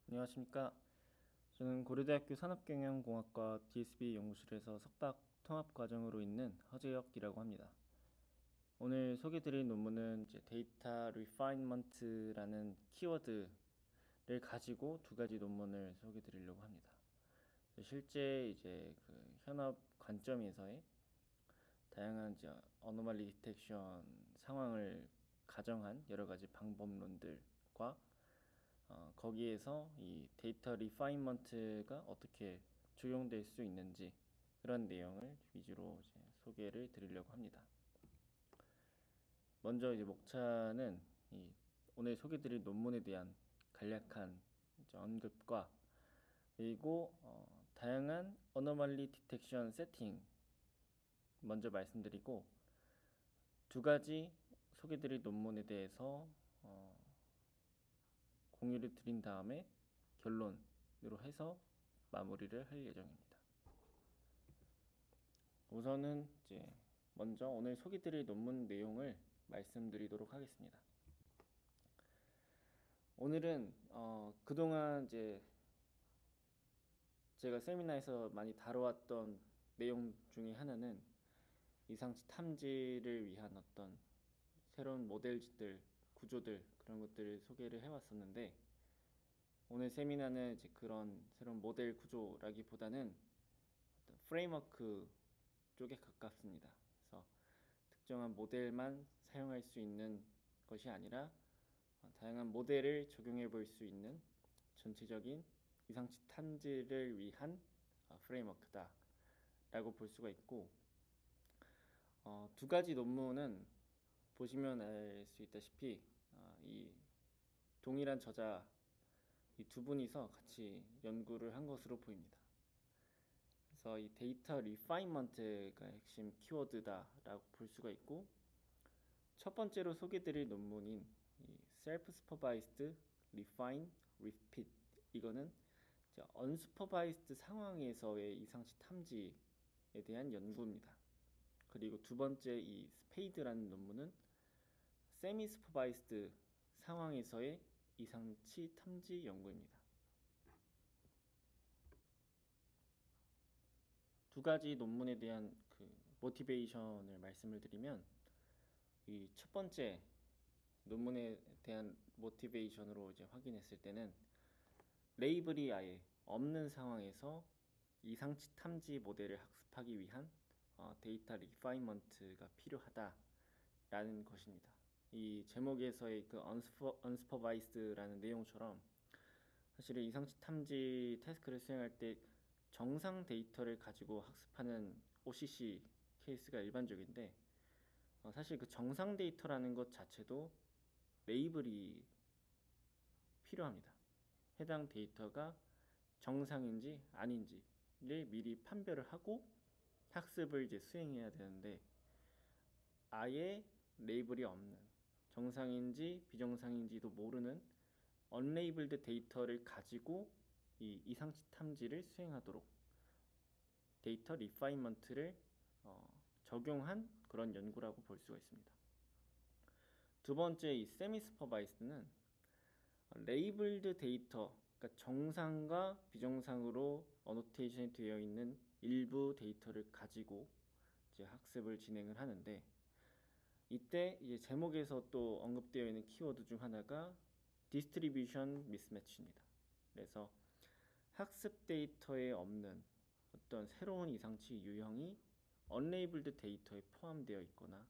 안녕하십니까. 저는 고려대학교 산업경영공학과 DSB 연구실에서 석박 통합과정으로 있는 허재혁이라고 합니다. 오늘 소개드릴 논문은 이제 데이터 리파인먼트라는 키워드를 가지고 두 가지 논문을 소개드리려고 합니다. 실제 이제 그 현업 관점에서의 다양한 이제 어노멀리 디텍션 상황을 가정한 여러 가지 방법론들과 거기에서 이 데이터 리파인먼트가 어떻게 적용될 수 있는지 그런 내용을 위주로 이제 소개를 드리려고 합니다. 먼저 이제 목차는 이 오늘 소개드릴 논문에 대한 간략한 이제 언급과 그리고 다양한 어노멀리 디텍션 세팅 먼저 말씀드리고 두 가지 소개드릴 논문에 대해서 공유를 드린 다음에 결론으로 해서 마무리를 할 예정입니다. 우선은 이제 먼저 오늘 소개드릴 논문 내용을 말씀드리도록 하겠습니다. 오늘은 그동안 이제 제가 세미나에서 많이 다뤄왔던 내용 중에 하나는 이상치 탐지를 위한 어떤 새로운 모델들, 구조들 그런 것들을 소개를 해왔었는데 오늘 세미나는 이제 그런 새로운 모델 구조라기보다는 어떤 프레임워크 쪽에 가깝습니다. 그래서 특정한 모델만 사용할 수 있는 것이 아니라 다양한 모델을 적용해 볼 수 있는 전체적인 이상치 탐지를 위한 프레임워크다 라고 볼 수가 있고 두 가지 논문은 보시면 알 수 있다시피 이 동일한 저자 이 두 분이서 같이 연구를 한 것으로 보입니다. 그래서 이 데이터 리파인먼트가 핵심 키워드다라고 볼 수가 있고 첫 번째로 소개드릴 논문인 이 Self-Supervised Refine Repeat 이거는 언슈퍼바이스드 상황에서의 이상치 탐지에 대한 연구입니다. 그리고 두 번째 이 스페이드라는 논문은 세미 슈퍼바이스드 상황에서의 이상치 탐지 연구입니다. 두 가지 논문에 대한 그 모티베이션을 말씀을 드리면 이 첫 번째 논문에 대한 모티베이션으로 이제 확인했을 때는 레이블이 아예 없는 상황에서 이상치 탐지 모델을 학습하기 위한 데이터 리파인먼트가 필요하다라는 것입니다. 이 제목에서의 그 unsupervised라는 내용처럼 사실은 이상치 탐지 태스크를 수행할 때 정상 데이터를 가지고 학습하는 OCC 케이스가 일반적인데 사실 그 정상 데이터라는 것 자체도 레이블이 필요합니다. 해당 데이터가 정상인지 아닌지를 미리 판별을 하고 학습을 이제 수행해야 되는데 아예 레이블이 없는 정상인지 비정상인지도 모르는 언레이블드 데이터를 가지고 이 이상치 탐지를 수행하도록 데이터 리파인먼트를 적용한 그런 연구라고 볼 수가 있습니다. 두 번째 이 세미 슈퍼바이스드는 레이블드 데이터, 그러니까 정상과 비정상으로 어노테이션이 되어 있는 일부 데이터를 가지고 이제 학습을 진행을 하는데 이때 이제 제목에서 또 언급되어 있는 키워드 중 하나가 디스트리뷰션 미스매치입니다. 그래서 학습 데이터에 없는 어떤 새로운 이상치 유형이 언레이블드 데이터에 포함되어 있거나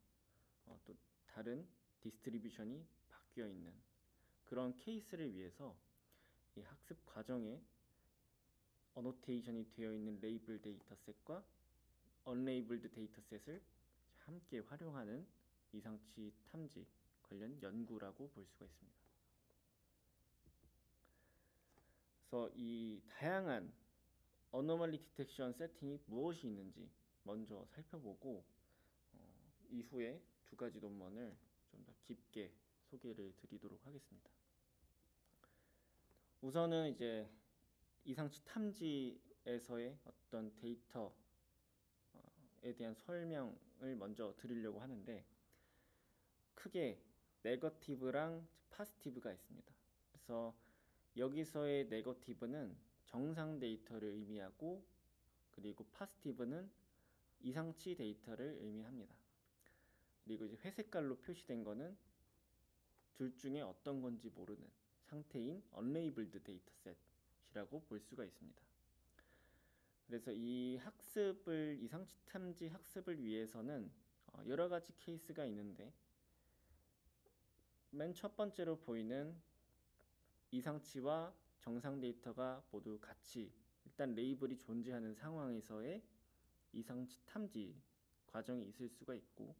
또 다른 디스트리뷰션이 바뀌어 있는 그런 케이스를 위해서 이 학습 과정에 어노테이션이 되어 있는 레이블 데이터셋과 언레이블드 데이터셋을 함께 활용하는 이상치 탐지 관련 연구라고 볼 수가 있습니다. 그래서 이 다양한 어노멀리 디텍션 세팅이 무엇이 있는지 먼저 살펴보고 이후에 두 가지 논문을 좀 더 깊게 소개를 드리도록 하겠습니다. 우선은 이제 이상치 탐지에서의 어떤 데이터에 대한 설명을 먼저 드리려고 하는데 크게 네거티브랑 파지티브가 있습니다. 그래서 여기서의 네거티브는 정상 데이터를 의미하고, 그리고 파스티브는 이상치 데이터를 의미합니다. 그리고 이제 회색깔로 표시된 거는 둘 중에 어떤 건지 모르는 상태인 unlabeled 데이터셋이라고 볼 수가 있습니다. 그래서 이 학습을, 이상치 탐지 학습을 위해서는 여러 가지 케이스가 있는데, 맨 첫 번째로 보이는 이상치와 정상 데이터가 모두 같이 일단 레이블이 존재하는 상황에서의 이상치 탐지 과정이 있을 수가 있고,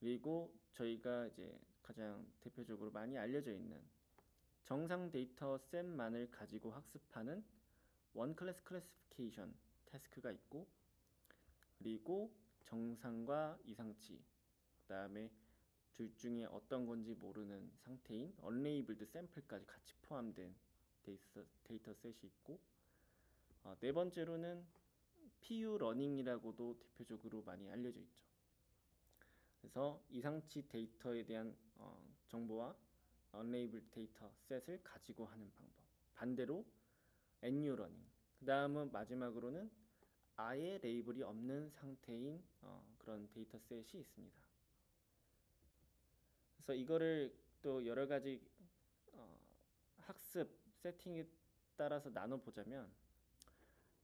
그리고 저희가 이제 가장 대표적으로 많이 알려져 있는 정상 데이터 셋만을 가지고 학습하는 원 클래스 클래시피케이션 태스크가 있고, 그리고 정상과 이상치, 그 다음에 둘 중에 어떤 건지 모르는 상태인 unlabeled 샘플까지 같이 포함된 데이터 셋이 있고, 네 번째로는 PU 러닝이라고도 대표적으로 많이 알려져 있죠. 그래서 이상치 데이터에 대한 정보와 unlabeled 데이터 셋을 가지고 하는 방법. 반대로 NU 러닝. 그 다음은 마지막으로는 아예 레이블이 없는 상태인 그런 데이터 셋이 있습니다. 그래서 이거를 또 여러 가지 학습 세팅에 따라서 나눠 보자면,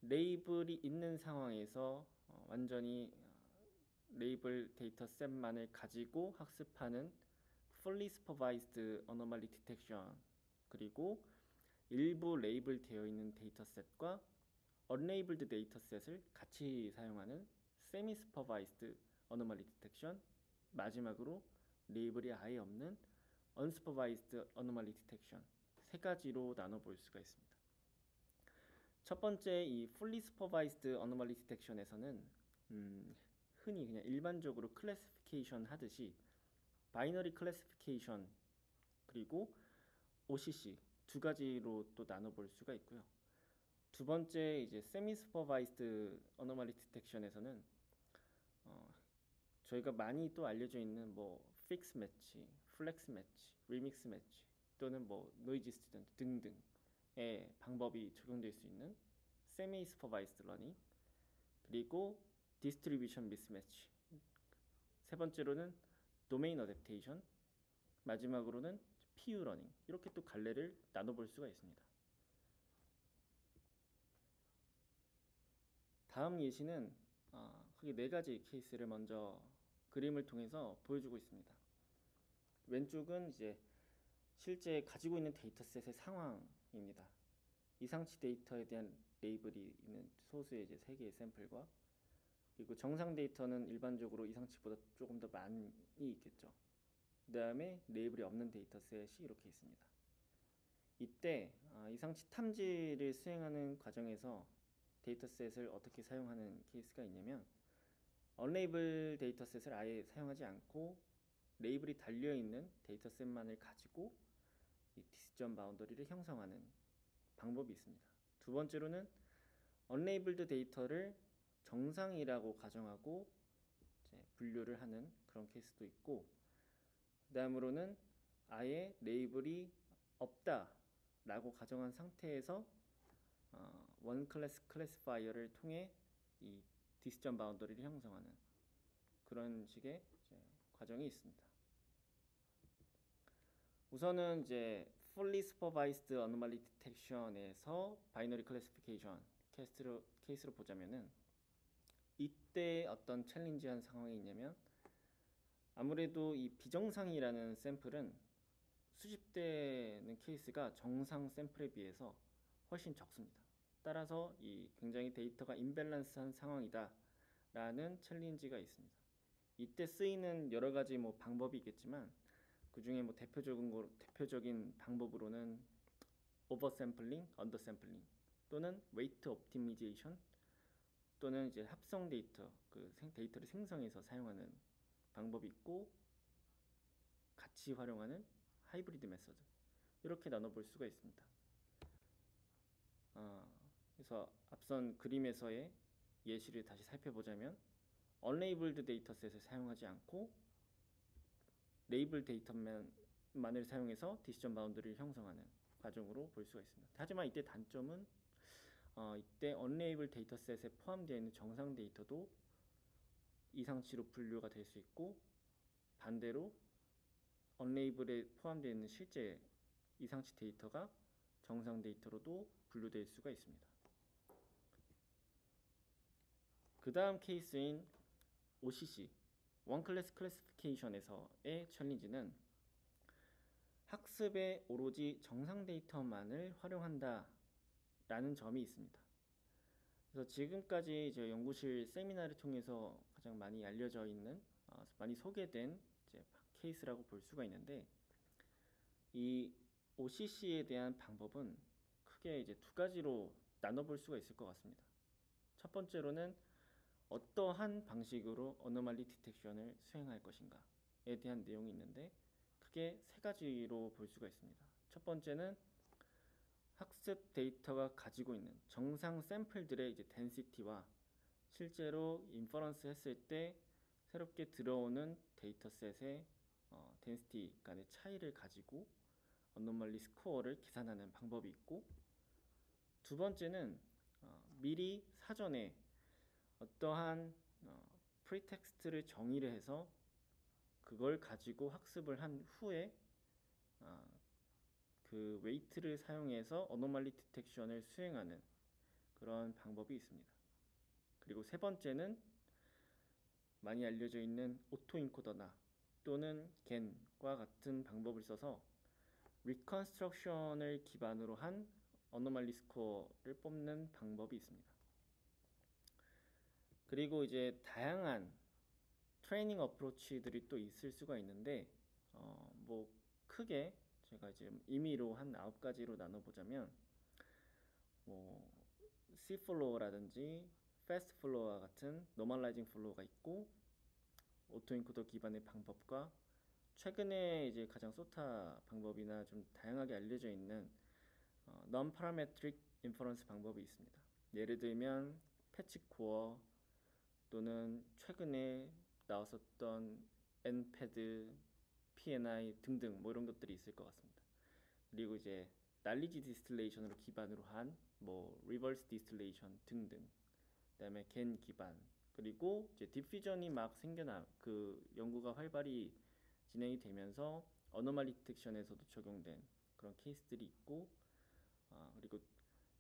레이블이 있는 상황에서 완전히 레이블 데이터 셋만을 가지고 학습하는 fully supervised anomaly detection, 그리고 일부 레이블 되어 있는 데이터 셋과 unlabeled 데이터 셋을 같이 사용하는 semi supervised anomaly detection, 마지막으로 레이블이 아예 없는 unsupervised anomaly detection, 세 가지로 나눠 볼 수가 있습니다. 첫 번째 이 fully supervised anomaly detection에서는 흔히 그냥 일반적으로 클래시피케이션 하듯이 바이너리 클래시피케이션 그리고 OCC 두 가지로 또 나눠 볼 수가 있고요. 두 번째 이제 세미 슈퍼바이즈드 어노멀리 디텍션에서는 저희가 많이 또 알려져 있는 뭐 픽스 매치, 플렉스 매치, 리믹스 매치 또는 뭐 노이즈 스튜던트 등등의 방법이 적용될 수 있는 세미 슈퍼바이즈드 러닝, 그리고 디스트리뷰션 미스매치, 세 번째로는 도메인 어댑테이션, 마지막으로는 PU 러닝, 이렇게 또 갈래를 나눠볼 수가 있습니다. 다음 예시는 크게 네 가지 케이스를 먼저 그림을 통해서 보여주고 있습니다. 왼쪽은 이제 실제 가지고 있는 데이터셋의 상황입니다. 이상치 데이터에 대한 레이블이 있는 소수의 이제 3개의 샘플과, 그리고 정상 데이터는 일반적으로 이상치보다 조금 더 많이 있겠죠. 그 다음에 레이블이 없는 데이터셋이 이렇게 있습니다. 이때 이상치 탐지를 수행하는 과정에서 데이터셋을 어떻게 사용하는 케이스가 있냐면, 언레이블 데이터셋을 아예 사용하지 않고 레이블이 달려있는 데이터셋만을 가지고 이 디시전 바운더리를 형성하는 방법이 있습니다. 두 번째로는 언레이블드 데이터를 정상이라고 가정하고 이제 분류를 하는 그런 케이스도 있고, 그 다음으로는 아예 레이블이 없다라고 가정한 상태에서 원 클래스 클래시파이어를 통해 이 디시전 바운더리를 형성하는 그런 식의 이제 과정이 있습니다. 우선은 이제 fully supervised anomaly detection에서 바이너리 클래시피케이션 케이스로 보자면은, 이때 어떤 챌린지한 상황이 있냐면, 아무래도 이 비정상이라는 샘플은 수집되는 케이스가 정상 샘플에 비해서 훨씬 적습니다. 따라서 이 굉장히 데이터가 임밸런스한 상황이다 라는 챌린지가 있습니다. 이때 쓰이는 여러 가지 뭐 방법이 있겠지만, 그 중에 뭐 대표적인 방법으로는 오버샘플링, 언더샘플링, 또는 웨이트 옵티미제이션, 또는 이제 합성 데이터, 그 데이터를 생성해서 사용하는 방법이 있고, 같이 활용하는 하이브리드 메서드, 이렇게 나눠볼 수가 있습니다. 그래서 앞선 그림에서의 예시를 다시 살펴보자면, unlabeled 데이터셋을 사용하지 않고 레이블 데이터만을 사용해서 디시전 바운더리를 형성하는 과정으로 볼 수가 있습니다. 하지만 이때 단점은 이때 언레이블 데이터셋에 포함되어 있는 정상 데이터도 이상치로 분류가 될 수 있고, 반대로 언레이블에 포함되어 있는 실제 이상치 데이터가 정상 데이터로도 분류될 수가 있습니다. 그 다음 케이스인 OCC, One Class Classification에서의 챌린지는 학습에 오로지 정상 데이터만을 활용한다 라는 점이 있습니다. 그래서 지금까지 이제 연구실 세미나를 통해서 가장 많이 알려져 있는, 많이 소개된 이제 케이스라고 볼 수가 있는데, 이 OCC에 대한 방법은 크게 이제 두 가지로 나눠볼 수가 있을 것 같습니다. 첫 번째로는 어떠한 방식으로 어노멀리 디텍션을 수행할 것인가에 대한 내용이 있는데, 크게 세 가지로 볼 수가 있습니다. 첫 번째는 학습 데이터가 가지고 있는 정상 샘플들의 이제 덴시티와 실제로 인퍼런스 했을 때 새롭게 들어오는 데이터셋의 덴시티 간의 차이를 가지고 어노멀리 스코어를 계산하는 방법이 있고, 두 번째는 미리 사전에 어떠한 프리텍스트를 정의를 해서 그걸 가지고 학습을 한 후에 그 웨이트를 사용해서 어노멀리 디텍션을 수행하는 그런 방법이 있습니다. 그리고 세 번째는 많이 알려져 있는 오토인코더나 또는 겐과 같은 방법을 써서 리컨스트럭션을 기반으로 한 어노멀리 스코어를 뽑는 방법이 있습니다. 그리고 이제 다양한 트레이닝 어프로치들이 또 있을 수가 있는데, 뭐 크게 제가 이제 임의로 한 9가지로 나눠보자면, 뭐 C플로어라든지 패스트 플로어와 같은 노멀라이징 플로어가 있고, 오토인코더 기반의 방법과 최근에 이제 가장 소타 방법이나 좀 다양하게 알려져 있는 non-parametric inference 방법이 있습니다. 예를 들면 패치코어 또는 최근에 나왔었던 NPAD, PNI 등등 뭐 이런 것들이 있을 것 같습니다. 그리고 이제 날리지 디스틸레이션으로 기반으로 한 뭐 리버스 디스틸레이션 등등, 그다음에 겐 기반, 그리고 이제 디퓨전이 막 그 연구가 활발히 진행이 되면서 어노멀리 디텍션에서도 적용된 그런 케이스들이 있고, 그리고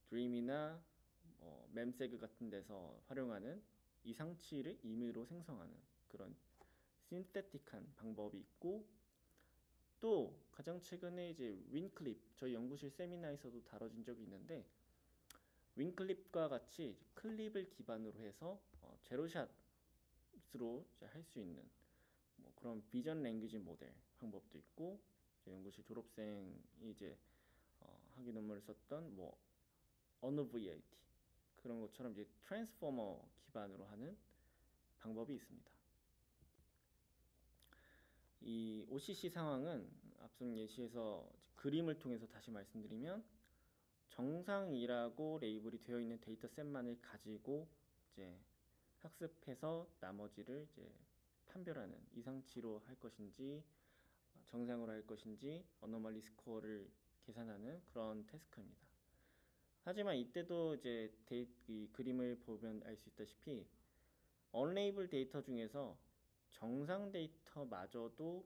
드림이나 memseg 같은 데서 활용하는 이상치를 임의로 생성하는 그런 신테틱한 방법이 있고, 또 가장 최근에 이제 윈클립, 저희 연구실 세미나에서도 다뤄진 적이 있는데, 윈클립과 같이 클립을 기반으로 해서 제로샷으로 할 수 있는 뭐 그런 비전 랭귀지 모델 방법도 있고, 연구실 졸업생이 이제 학위 논문을 썼던 뭐 어느 VIT 그런 것처럼 이제 트랜스포머 기반으로 하는 방법이 있습니다. 이 OCC 상황은 앞선 예시에서 그림을 통해서 다시 말씀드리면, 정상이라고 레이블이 되어 있는 데이터셋만을 가지고 이제 학습해서 나머지를 이제 판별하는, 이상치로 할 것인지 정상으로 할 것인지 어노멀리 스코어를 계산하는 그런 태스크입니다. 하지만 이때도 이제 이 그림을 보면 알 수 있다시피 언레이블 데이터 중에서 정상 데이터마저도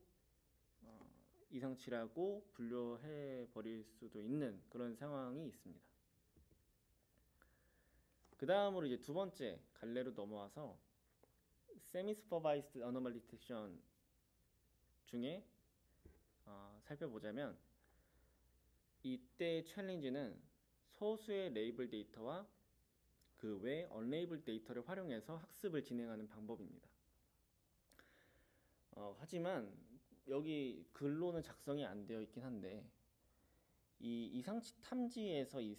이상치라고 분류해 버릴 수도 있는 그런 상황이 있습니다. 그 다음으로 이제 두 번째 갈래로 넘어와서 Semi-Supervised Anomaly Detection 중에 살펴보자면, 이때 챌린지는 소수의 레이블 데이터와 그 외 언레이블 데이터를 활용해서 학습을 진행하는 방법입니다. 하지만 여기 글로는 작성이 안 되어 있긴 한데, 이 이상치 탐지에서 이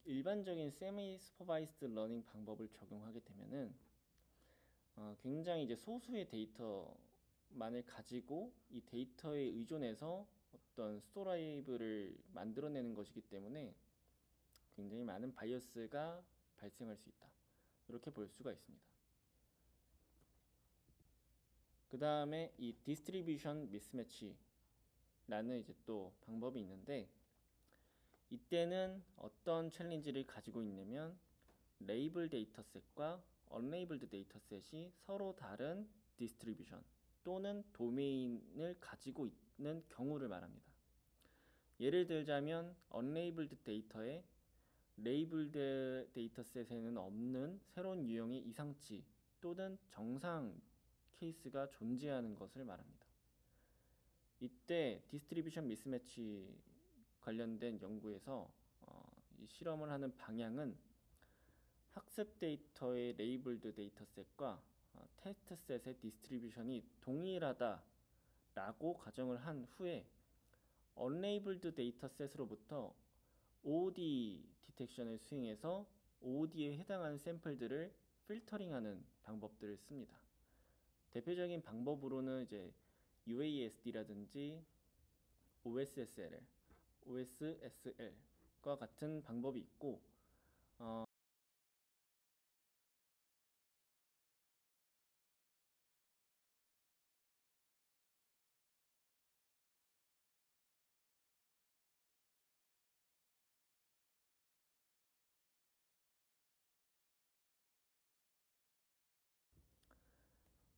일반적인 세미 슈퍼바이스드 러닝 방법을 적용하게 되면은 굉장히 이제 소수의 데이터만을 가지고 이 데이터에 의존해서 어떤 스토라이브를 만들어내는 것이기 때문에 굉장히 많은 바이어스가 발생할 수 있다, 이렇게 볼 수가 있습니다. 그 다음에 이 디스트리뷰션 미스매치라는 이제 또 방법이 있는데, 이때는 어떤 챌린지를 가지고 있냐면 레이블 데이터셋과 언레이블드 데이터셋이 서로 다른 디스트리뷰션 또는 도메인을 가지고 있는 경우를 말합니다. 예를 들자면 언레이블드 데이터에 레이블드 데이터셋에는 없는 새로운 유형의 이상치 또는 정상 케이스가 존재하는 것을 말합니다. 이때 디스트리뷰션 미스매치 관련된 연구에서 이 실험을 하는 방향은 학습 데이터의 레이블드 데이터셋과 테스트셋의 디스트리뷰션이 동일하다라고 가정을 한 후에 언레이블드 데이터셋으로부터 OOD 디텍션을 수행해서 OOD에 해당하는 샘플들을 필터링하는 방법들을 씁니다. 대표적인 방법으로는 이제 UASD라든지 OSSL과 같은 방법이 있고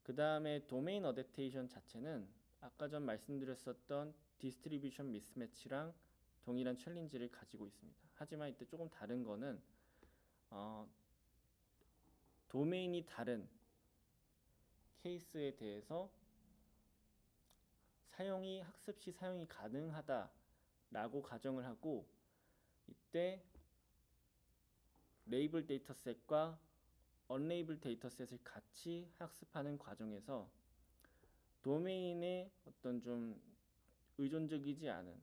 그 다음에 도메인 어댑테이션 자체는 아까 전 말씀드렸었던 디스트리뷰션 미스매치랑 동일한 챌린지를 가지고 있습니다. 하지만 이때 조금 다른 거는 도메인이 다른 케이스에 대해서 학습 시 사용이 가능하다라고 가정을 하고 이때 레이블 데이터셋과 언레이블 데이터셋을 같이 학습하는 과정에서 도메인의 어떤 좀 의존적이지 않은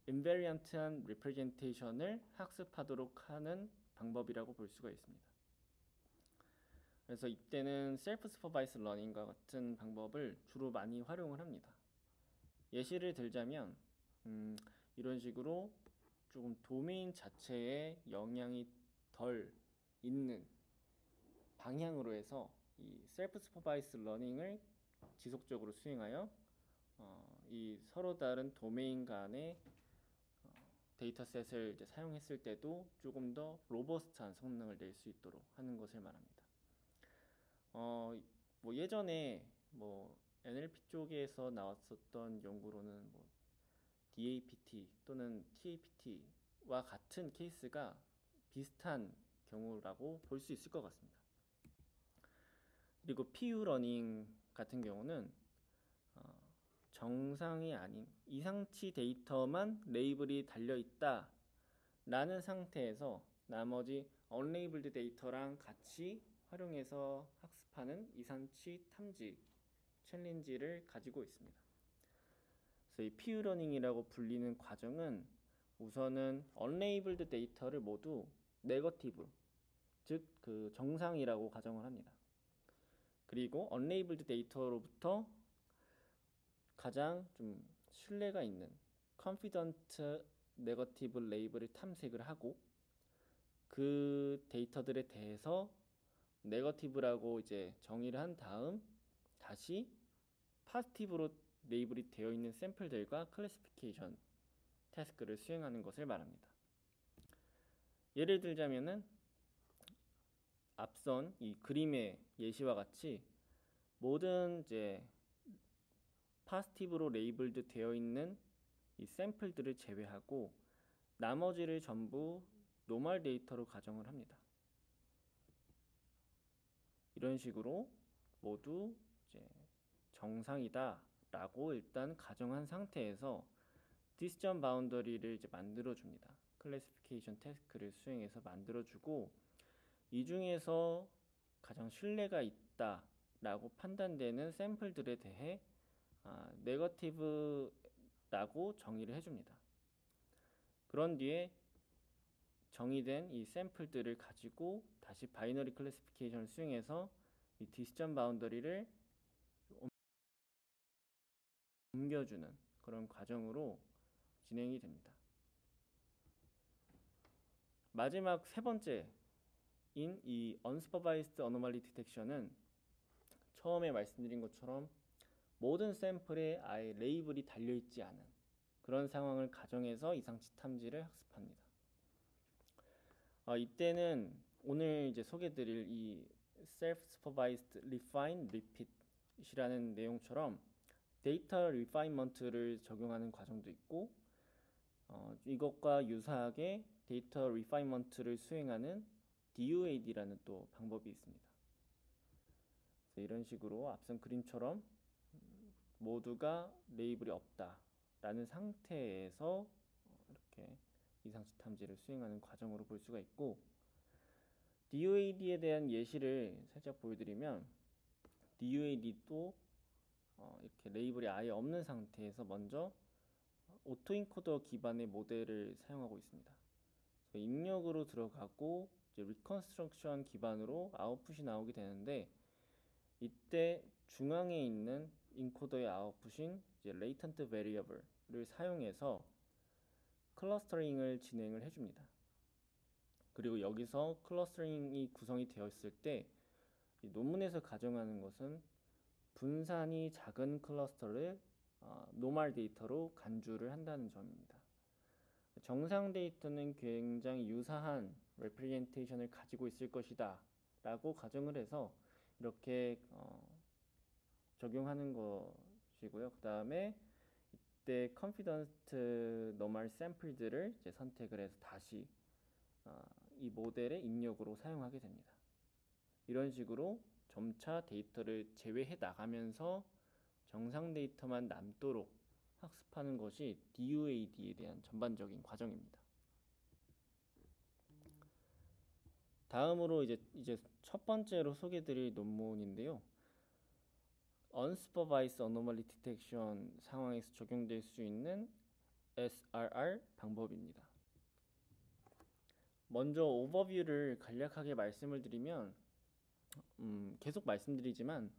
인베리언트한 리프레젠테이션을 학습하도록 하는 방법이라고 볼 수가 있습니다. 그래서 이때는 셀프 슈퍼바이스 러닝과 같은 방법을 주로 많이 활용을 합니다. 예시를 들자면 이런 식으로 조금 도메인 자체에 영향이 덜 있는 방향으로 해서 이 셀프 슈퍼바이스 러닝을 지속적으로 수행하여 이 서로 다른 도메인 간의 데이터셋을 이제 사용했을 때도 조금 더 로버스트한 성능을 낼 수 있도록 하는 것을 말합니다. 뭐 예전에 뭐 NLP 쪽에서 나왔었던 연구로는 뭐 DAPT 또는 TAPT와 같은 케이스가 비슷한 경우라고 볼 수 있을 것 같습니다. 그리고 PU 러닝 같은 경우는 정상이 아닌 이상치 데이터만 레이블이 달려있다 라는 상태에서 나머지 언레이블드 데이터랑 같이 활용해서 학습하는 이상치 탐지 챌린지를 가지고 있습니다. 그래서 이 PU 러닝이라고 불리는 과정은 우선은 언레이블드 데이터를 모두 네거티브, 즉 그 정상이라고 가정을 합니다. 그리고 언레이블드 데이터로부터 가장 좀 신뢰가 있는 confident negative 레이블을 탐색을 하고 그 데이터들에 대해서 네거티브라고 이제 정의를 한 다음 다시 파지티브로 레이블이 되어 있는 샘플들과 클래시피케이션 태스크를 수행하는 것을 말합니다. 예를 들자면은 앞선 이 그림의 예시와 같이 모든 이제 파지티브로 레이블드 되어 있는 이 샘플들을 제외하고 나머지를 전부 노멀 데이터로 가정을 합니다. 이런 식으로 모두 이제 정상이다 라고 일단 가정한 상태에서 디시전 바운더리를 이제 만들어 줍니다. 클래시피케이션 태스크를 수행해서 만들어 주고 이 중에서 가장 신뢰가 있다 라고 판단되는 샘플들에 대해 네거티브라고 정의를 해줍니다. 그런 뒤에 정의된 이 샘플들을 가지고 다시 바이너리 클래시피케이션을 수행해서 이 디시전 바운더리를 옮겨주는 그런 과정으로 진행이 됩니다. 마지막 세 번째인 이 unsupervised anomaly detection은 처음에 말씀드린 것처럼 모든 샘플에 아예 레이블이 달려있지 않은 그런 상황을 가정해서 이상치 탐지를 학습합니다. 이때는 오늘 이제 소개드릴 이 self-supervised refine repeat이라는 내용처럼 데이터 리파인먼트를 적용하는 과정도 있고 이것과 유사하게 데이터 리파인먼트를 수행하는 DUAD라는 또 방법이 있습니다. 그래서 이런 식으로 앞선 그림처럼 모두가 레이블이 없다라는 상태에서 이렇게 이상치 탐지를 수행하는 과정으로 볼 수가 있고, DUAD에 대한 예시를 살짝 보여드리면 DUAD도 이렇게 레이블이 아예 없는 상태에서 먼저 오토인코더 기반의 모델을 사용하고 있습니다. 입력으로 들어가고 이제 리컨스트럭션 기반으로 아웃풋이 나오게 되는데, 이때 중앙에 있는 인코더의 아웃풋인 이제 latent variable를 사용해서 클러스터링을 진행을 해줍니다. 그리고 여기서 클러스터링이 구성이 되었을 때 이 논문에서 가정하는 것은 분산이 작은 클러스터를 노멀 데이터로 간주를 한다는 점입니다. 정상 데이터는 굉장히 유사한 레프레젠테이션을 가지고 있을 것이다 라고 가정을 해서 이렇게 적용하는 것이고요. 그 다음에 이때 confident normal sample들을 이제 선택을 해서 다시 이 모델의 입력으로 사용하게 됩니다. 이런 식으로 점차 데이터를 제외해 나가면서 정상 데이터만 남도록 학습하는 것이 DUAD에 대한 전반적인 과정입니다. 다음으로 이제 첫 번째로 소개드릴 논문인데요. Unsupervised Anomaly Detection 상황에서 적용될 수 있는 SRR 방법입니다. 먼저 오버뷰를 간략하게 말씀을 드리면 계속 말씀드리지만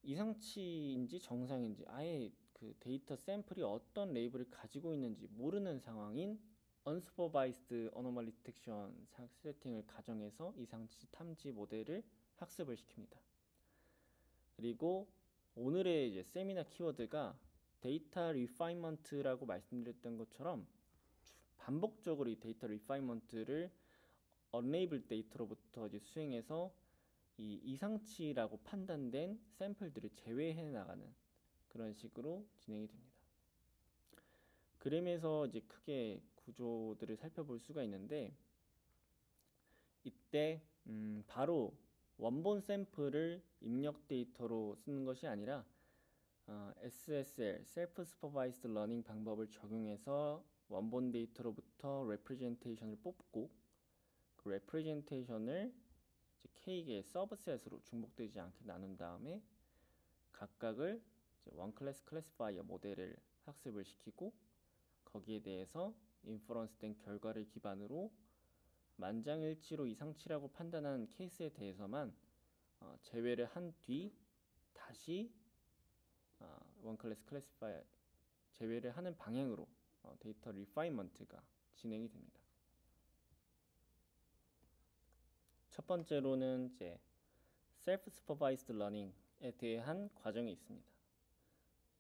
이상치인지 정상인지 아예 그 데이터 샘플이 어떤 레이블을 가지고 있는지 모르는 상황인 Unsupervised Anomaly Detection 세팅을 가정해서 이상치 탐지 모델을 학습을 시킵니다. 그리고 오늘의 이제 세미나 키워드가 데이터 리파인먼트라고 말씀드렸던 것처럼 반복적으로 이 데이터 리파인먼트를 unlabeled 데이터로부터 이제 수행해서 이 이상치라고 판단된 샘플들을 제외해 나가는 그런 식으로 진행이 됩니다. 그림에서 이제 크게 구조들을 살펴볼 수가 있는데, 이때 바로 원본 샘플을 입력 데이터로 쓰는 것이 아니라 SSL, Self Supervised Learning 방법을 적용해서 원본 데이터로부터 레프레젠테이션을 뽑고 그 레프레젠테이션을 K개의 서브셋으로 중복되지 않게 나눈 다음에 각각을 원 클래스 클래시파이어 모델을 학습을 시키고 거기에 대해서 인퍼런스된 결과를 기반으로 만장일치로 이상치라고 판단한 케이스에 대해서만 제외를 한 뒤 다시 원 클래스 클래시파이어 제외를 하는 방향으로 데이터 리파인먼트가 진행이 됩니다. 첫 번째로는 이제 self-supervised learning에 대한 과정이 있습니다.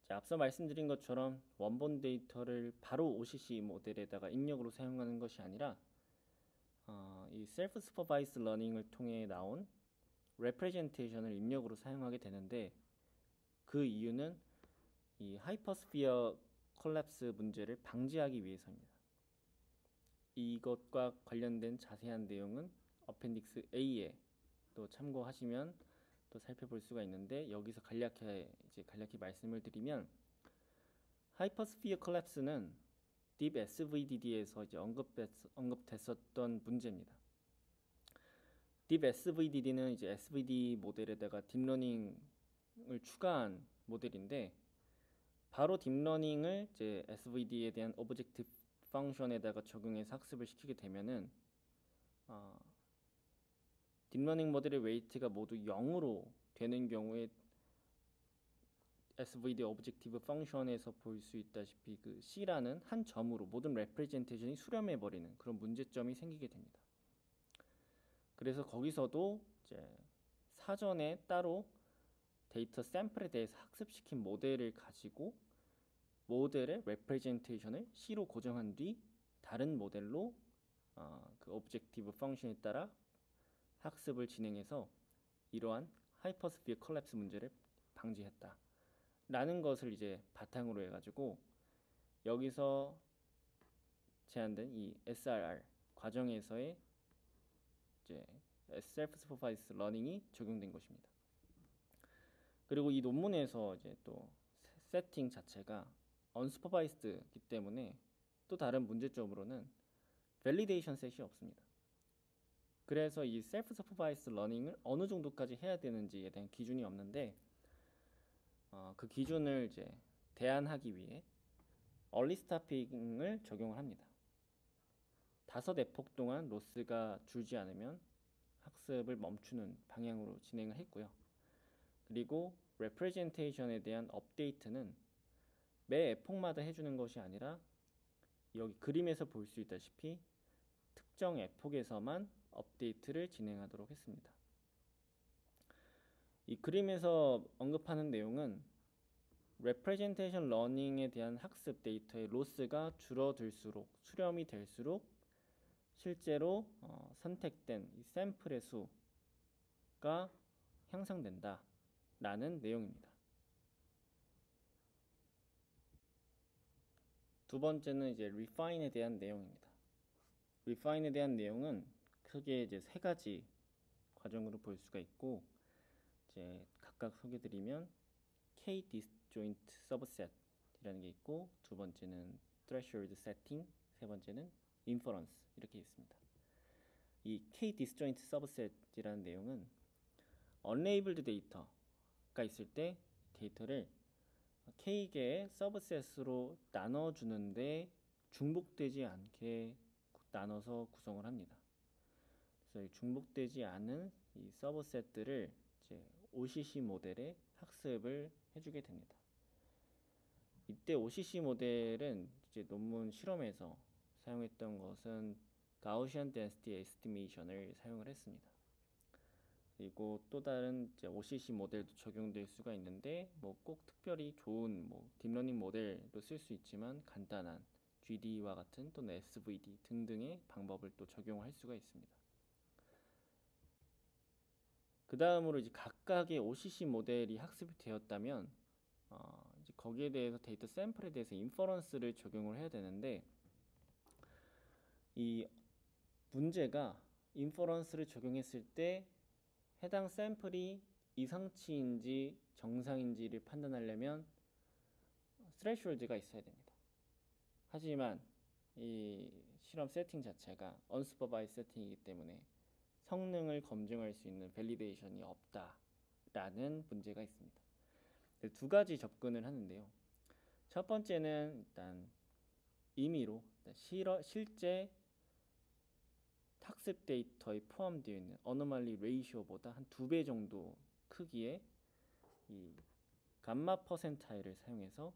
앞서 말씀드린 것처럼 원본 데이터를 바로 OCC 모델에다가 입력으로 사용하는 것이 아니라 이 self-supervised learning을 통해 나온 representation을 입력으로 사용하게 되는데, 그 이유는 이 하이퍼스피어 콜랩스 문제를 방지하기 위해서입니다. 이것과 관련된 자세한 내용은 어펜딕스 A에 또 참고하시면 또 살펴볼 수가 있는데, 여기서 간략히 말씀을 드리면 하이퍼스피어 콜랩스는 Deep SVDD에서 이제 언급됐었던 문제입니다. Deep SVDD는 이제 SVD 모델에다가 딥러닝을 추가한 모델인데, 바로 딥러닝을 이제 SVD에 대한 오브젝티브 펑션에다가 적용해서 학습을 시키게 되면은 딥러닝 모델의 웨이트가 모두 0으로 되는 경우에 SVD 오브젝티브 펑션에서 볼 수 있다시피 그 C라는 한 점으로 모든 레프레젠테이션이 수렴해 버리는 그런 문제점이 생기게 됩니다. 그래서 거기서도 이제 사전에 따로 데이터 샘플에 대해서 학습시킨 모델을 가지고 모델의 레프레젠테이션을 C로 고정한 뒤 다른 모델로 그 오브젝티브 펑션에 따라 학습을 진행해서 이러한 하이퍼스피어 컬랩스 문제를 방지했다 라는 것을 이제 바탕으로 해가지고 여기서 제한된 이 SRR 과정에서의 이제 Self Supervised Learning이 적용된 것입니다. 그리고 이 논문에서 이제 또 세팅 자체가 unsupervised이기 때문에 또 다른 문제점으로는 밸리데이션 셋이 없습니다. 그래서 이 셀프 서퍼바이스 러닝을 어느 정도까지 해야 되는지에 대한 기준이 없는데 그 기준을 이제 대안하기 위해 얼리 스타핑을 적용을 합니다. 5에폭 동안 로스가 줄지 않으면 학습을 멈추는 방향으로 진행을 했고요. 그리고 레프레젠테이션에 대한 업데이트는 매 에폭마다 해주는 것이 아니라 여기 그림에서 볼 수 있다시피 특정 에폭에서만 업데이트를 진행하도록 했습니다. 이 그림에서 언급하는 내용은 레프레젠테이션 러닝에 대한 학습 데이터의 로스가 줄어들수록 수렴이 될수록 실제로 선택된 이 샘플의 수가 향상된다 라는 내용입니다. 두 번째는 이제 refine에 대한 내용입니다. refine에 대한 내용은 크게 이제 3가지 과정으로 볼 수가 있고 이제 각각 소개드리면 K disjoint subset이라는 게 있고 두 번째는 threshold setting, 세 번째는 inference 이렇게 있습니다. 이 K disjoint subset이라는 내용은 unlabeled 데이터가 있을 때 데이터를 K개의 서브셋으로 나눠주는데 중복되지 않게 나눠서 구성을 합니다. 그래서 이 중복되지 않은 이 서브셋들을 이제 OCC 모델에 학습을 해주게 됩니다. 이때 OCC 모델은 이제 논문 실험에서 사용했던 것은 가우시안 덴시티 에스티메이션을 사용을 했습니다. 그리고 또 다른 이제 OCC 모델도 적용될 수가 있는데 뭐 꼭 특별히 좋은 뭐 딥러닝 모델도 쓸 수 있지만 간단한 GD와 같은 또는 SVD 등등의 방법을 또 적용할 수가 있습니다. 그 다음으로 이제 각각의 OCC 모델이 학습이 되었다면 이제 거기에 대해서 데이터 샘플에 대해서 인퍼런스를 적용을 해야 되는데 이 문제가 인퍼런스를 적용했을 때 해당 샘플이 이상치인지 정상인지를 판단하려면 스레시홀드가 있어야 됩니다. 하지만 이 실험 세팅 자체가 언슈퍼바이즈 세팅이기 때문에 성능을 검증할 수 있는 밸리데이션이 없다라는 문제가 있습니다. 두 가지 접근을 하는데요. 첫 번째는 일단 임의로 실제 학습 데이터에 포함되어 있는 어노말리 레이시오보다 한 2배 정도 크기의 이 감마 퍼센타일을 사용해서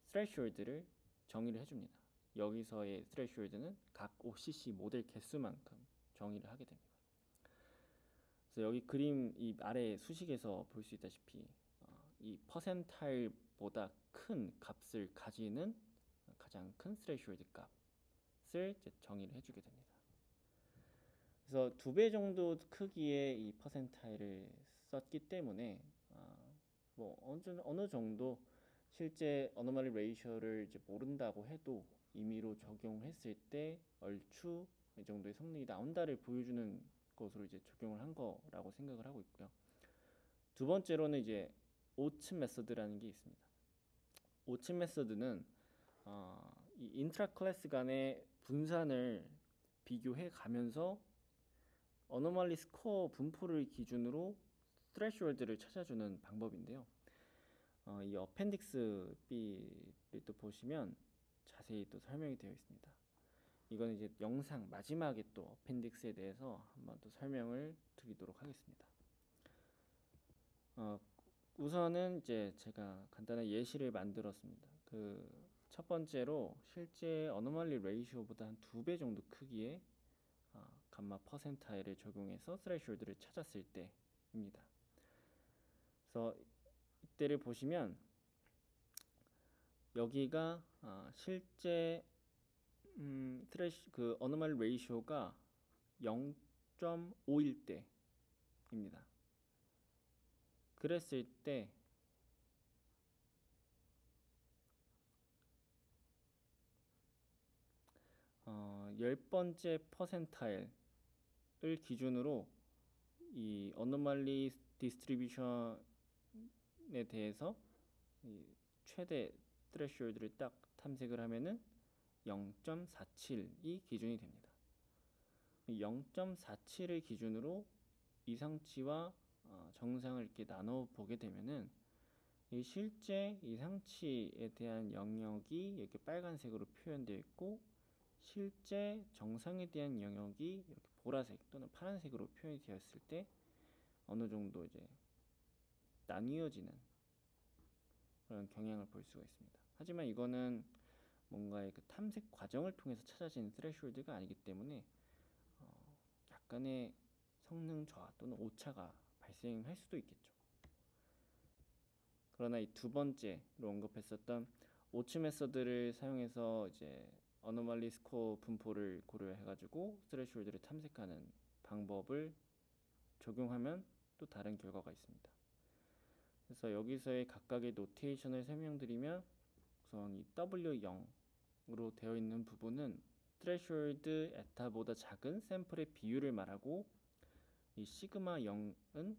스레시홀드를 정의를 해줍니다. 여기서의 스레시홀드는 각 OCC 모델 개수만큼 정의를 하게 됩니다. 그래서 여기 그림 이 아래 수식에서 볼 수 있다시피 이 퍼센타일보다 큰 값을 가지는 가장 큰 스레시홀드 값을 이제 정의를 해주게 됩니다. 그래서 2배 정도 크기의 이 퍼센타일을 썼기 때문에 뭐 어느 정도 실제 어노멀리 레이셔를 이제 모른다고 해도 임의로 적용했을 때 얼추 이 정도의 성능이 나온다를 보여주는 것으로 이제 적용을 한 거라고 생각을 하고 있고요. 두 번째로는 이제 오츠 메서드라는 게 있습니다. 오츠 메서드는 이 인트라 클래스 간의 분산을 비교해 가면서 어노멀리 스코어 분포를 기준으로 스레시홀드를 찾아주는 방법인데요. 이 어펜딕스 B를 또 보시면 자세히 또 설명이 되어 있습니다. 이거는 이제 영상 마지막에 또 어펜딕스에 대해서 한번 또 설명을 드리도록 하겠습니다. 우선은 이제 제가 간단한 예시를 만들었습니다. 그 첫 번째로 실제 어노멀리 레이시오보다 한 2배 정도 크기의 감마 퍼센타일을 적용해서 스레시홀드를 찾았을 때입니다. 그래서 이때를 보시면 여기가 실제 그 어노멀리 레이쇼가 0.5일 때입니다. 그랬을 때 10번째 퍼센타일을 기준으로 이 어노멀리 디스트리뷰션에 대해서 이 최대 트레시홀드를 딱 탐색을 하면은 0.47이 기준이 됩니다. 0.47을 기준으로 이상치와 정상을 이렇게 나눠 보게 되면은 이 실제 이상치에 대한 영역이 이렇게 빨간색으로 표현되어 있고 실제 정상에 대한 영역이 이렇게 보라색 또는 파란색으로 표현이 되었을 때 어느 정도 이제 나뉘어지는 그런 경향을 볼 수가 있습니다. 하지만 이거는 뭔가의 그 탐색 과정을 통해서 찾아지는 스레시홀드가 아니기 때문에 약간의 성능 저하 또는 오차가 발생할 수도 있겠죠. 그러나 이 두 번째로 언급했었던 오츠 메서드를 사용해서 이제 어노멀리 스코어 분포를 고려해가지고 스레시홀드를 탐색하는 방법을 적용하면 또 다른 결과가 있습니다. 그래서 여기서의 각각의 노테이션을 설명드리면 우선 이 W0으로 되어 있는 부분은 트레시홀드 에타보다 작은 샘플의 비율을 말하고 이 시그마 0은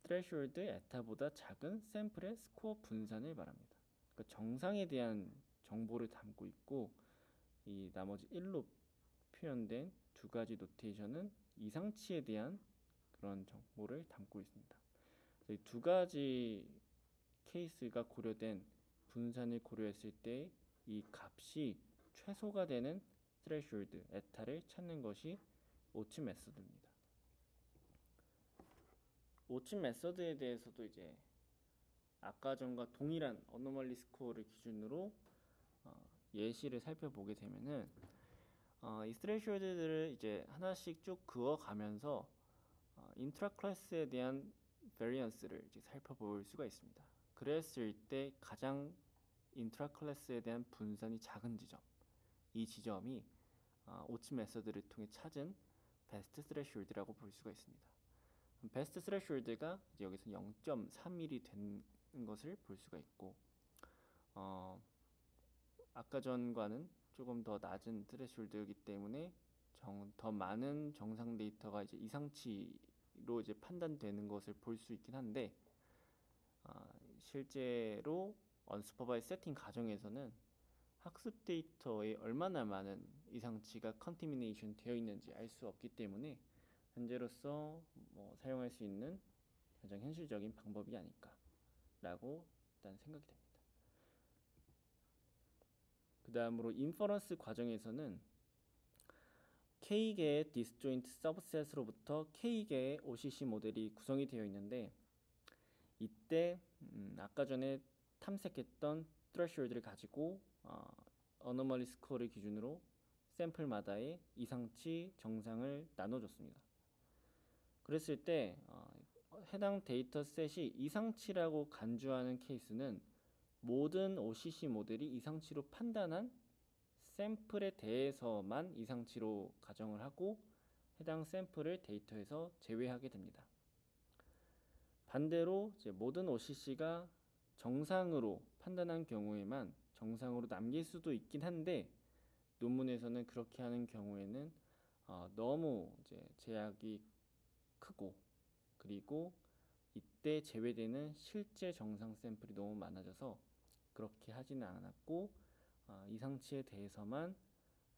트레시홀드 에타보다 작은 샘플의 스코어 분산을 말합니다. 그러니까 정상에 대한 정보를 담고 있고 이 나머지 1로 표현된 두 가지 노테이션은 이상치에 대한 그런 정보를 담고 있습니다. 이 두 가지 케이스가 고려된 분산을 고려했을 때 이 값이 최소가 되는 트레시홀드 에타를 찾는 것이 오츠 메서드입니다. 오츠 메서드에 대해서도 이제 아까 전과 동일한 어노멀리 스코어를 기준으로 예시를 살펴보게 되면은 이 스레시홀드들을 이제 하나씩 쭉 그어가면서 인트라 클래스에 대한 베리언스를 이제 살펴볼 수가 있습니다. 그랬을 때 가장 인트라 클래스에 대한 분산이 작은 지점, 이 지점이 오츠 메서드를 통해 찾은 베스트 스레시홀드라고 볼 수가 있습니다. 베스트 스레시홀드가 이제 여기서 0.3mm 된 것을 볼 수가 있고 아까 전과는 조금 더 낮은 스레시홀드이기 때문에 더 많은 정상 데이터가 이제 이상치로 이제 판단되는 것을 볼 수 있긴 한데 실제로 언슈퍼바이즈 세팅 과정에서는 학습 데이터에 얼마나 많은 이상치가 컨티미네이션 되어 있는지 알 수 없기 때문에 현재로서 사용할 수 있는 가장 현실적인 방법이 아닐까라고 일단 생각이 됩니다. 그 다음으로 인퍼런스 과정에서는 K개의 디스조인트 서브셋으로부터 K개의 OCC 모델이 구성이 되어 있는데 이때 아까 전에 탐색했던 트레시홀드를 가지고 어노멀리 스코어를 기준으로 샘플마다의 이상치, 정상을 나눠줬습니다. 그랬을 때 해당 데이터셋이 이상치라고 간주하는 케이스는 모든 OCC 모델이 이상치로 판단한 샘플에 대해서만 이상치로 가정을 하고 해당 샘플을 데이터에서 제외하게 됩니다. 반대로 이제 모든 OCC가 정상으로 판단한 경우에만 정상으로 남길 수도 있긴 한데 논문에서는 그렇게 하는 경우에는 너무 이제 제약이 크고 그리고 이때 제외되는 실제 정상 샘플이 너무 많아져서 그렇게 하지는 않았고 이상치에 대해서만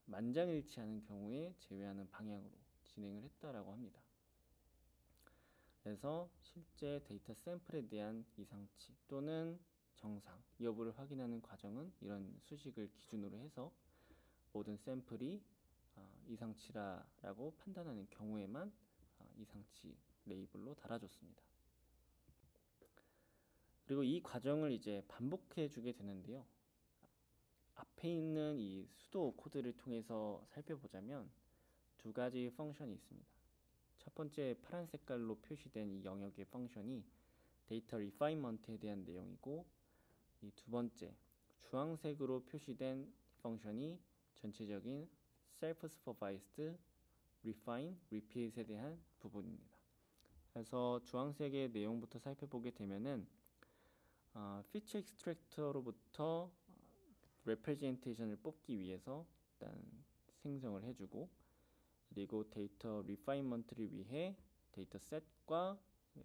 만장일치하는 경우에 제외하는 방향으로 진행을 했다라고 합니다. 그래서 실제 데이터 샘플에 대한 이상치 또는 정상 여부를 확인하는 과정은 이런 수식을 기준으로 해서 모든 샘플이 이상치라고 판단하는 경우에만 이상치 레이블로 달아줬습니다. 그리고 이 과정을 이제 반복해 주게 되는데요. 앞에 있는 이 수도 코드를 통해서 살펴보자면 두 가지 펑션이 있습니다. 첫 번째 파란 색깔로 표시된 이 영역의 펑션이 데이터 리파인먼트에 대한 내용이고 이 두 번째 주황색으로 표시된 펑션이 전체적인 self-supervised, refine, repeat에 대한 부분입니다. 그래서 주황색의 내용부터 살펴보게 되면은 피처 익스트랙터로부터 representation을 뽑기 위해서 일단 생성을 해주고, 그리고 데이터 리파인먼트를 위해 데이터 셋과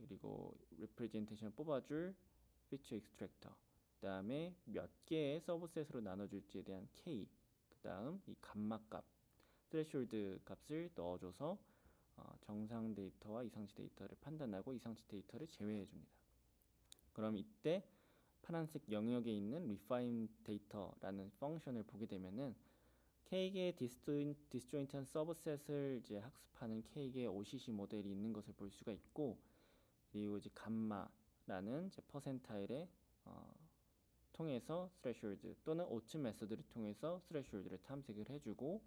그리고 representation을 뽑아줄 피처 익스트랙터, 그 다음에 몇 개의 서브셋으로 나눠줄지에 대한 K, 그 다음 이 감마 값, threshold 값을 넣어줘서 정상 데이터와 이상치 데이터를 판단하고 이상치 데이터를 제외해 줍니다. 그럼 이때 파란색 영역에 있는 refine data라는 펑션을 보게 되면은 K개의 디스조인트한 서브셋을 이제 학습하는 K개의 OCC 모델이 있는 것을 볼 수가 있고, 그리고 이제 감마라는 이제 퍼센타일에 통해서 threshold 또는 오츠 메소드를 통해서 threshold를 탐색을 해주고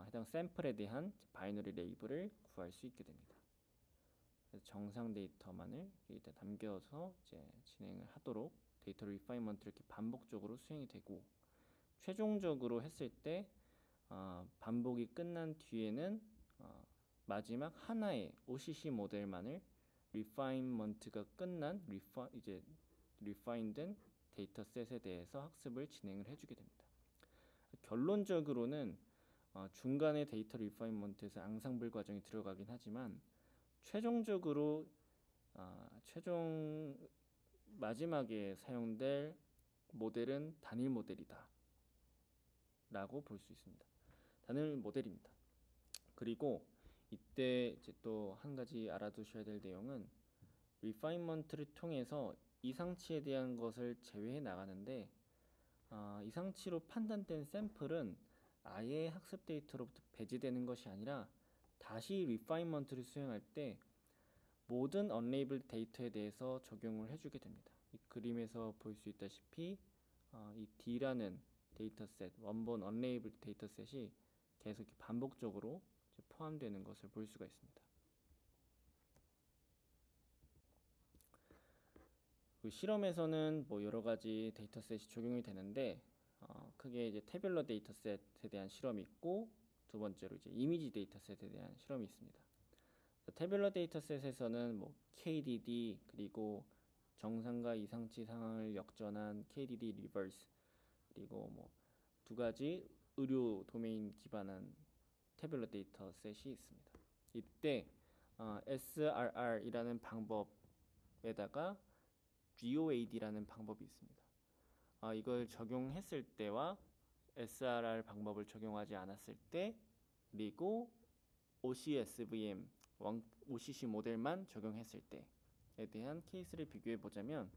해당 샘플에 대한 바이너리 레이블을 구할 수 있게 됩니다. 그래서 정상 데이터만을 일단 남겨서 이제 진행을 하도록 데이터 리파이먼트를 이렇게 반복적으로 수행이 되고, 최종적으로 했을 때 반복이 끝난 뒤에는 마지막 하나의 OCC 모델만을 리파인먼트가 끝난 이제 리파인된 데이터셋에 대해서 학습을 진행을 해주게 됩니다. 결론적으로는 중간에 데이터 리파인먼트에서 앙상블 과정이 들어가긴 하지만 최종적으로 최종 마지막에 사용될 모델은 단일 모델이다 라고 볼 수 있습니다. 단일 모델입니다. 그리고 이때 이제 또 한 가지 알아두셔야 될 내용은 리파인먼트를 통해서 이상치에 대한 것을 제외해 나가는데, 이상치로 판단된 샘플은 아예 학습 데이터로부터 배제되는 것이 아니라 다시 리파인먼트를 수행할 때 모든 언레이블 데이터에 대해서 적용을 해주게 됩니다. 이 그림에서 볼 수 있다시피 이 D라는 데이터셋, 원본 언레이블 데이터셋이 계속 반복적으로 포함되는 것을 볼 수가 있습니다. 그 실험에서는 뭐 여러 가지 데이터셋이 적용이 되는데 크게 이제 태뷸러 데이터셋에 대한 실험이 있고, 두 번째로 이제 이미지 데이터셋에 대한 실험이 있습니다. 태뷸러 데이터셋에서는 뭐 KDD, 그리고 정상과 이상치 상황을 역전한 KDD 리버스, 그리고 뭐 두 가지 의료 도메인 기반한 태뷸러 데이터셋이 있습니다. 이때 SRR이라는 방법에다가 GOAD라는 방법이 있습니다. 이걸 적용했을 때와 SRR 방법을 적용하지 않았을 때, 그리고 OCSVM OCC 모델만 적용했을 때에 대한 케이스를 비교해 보자면,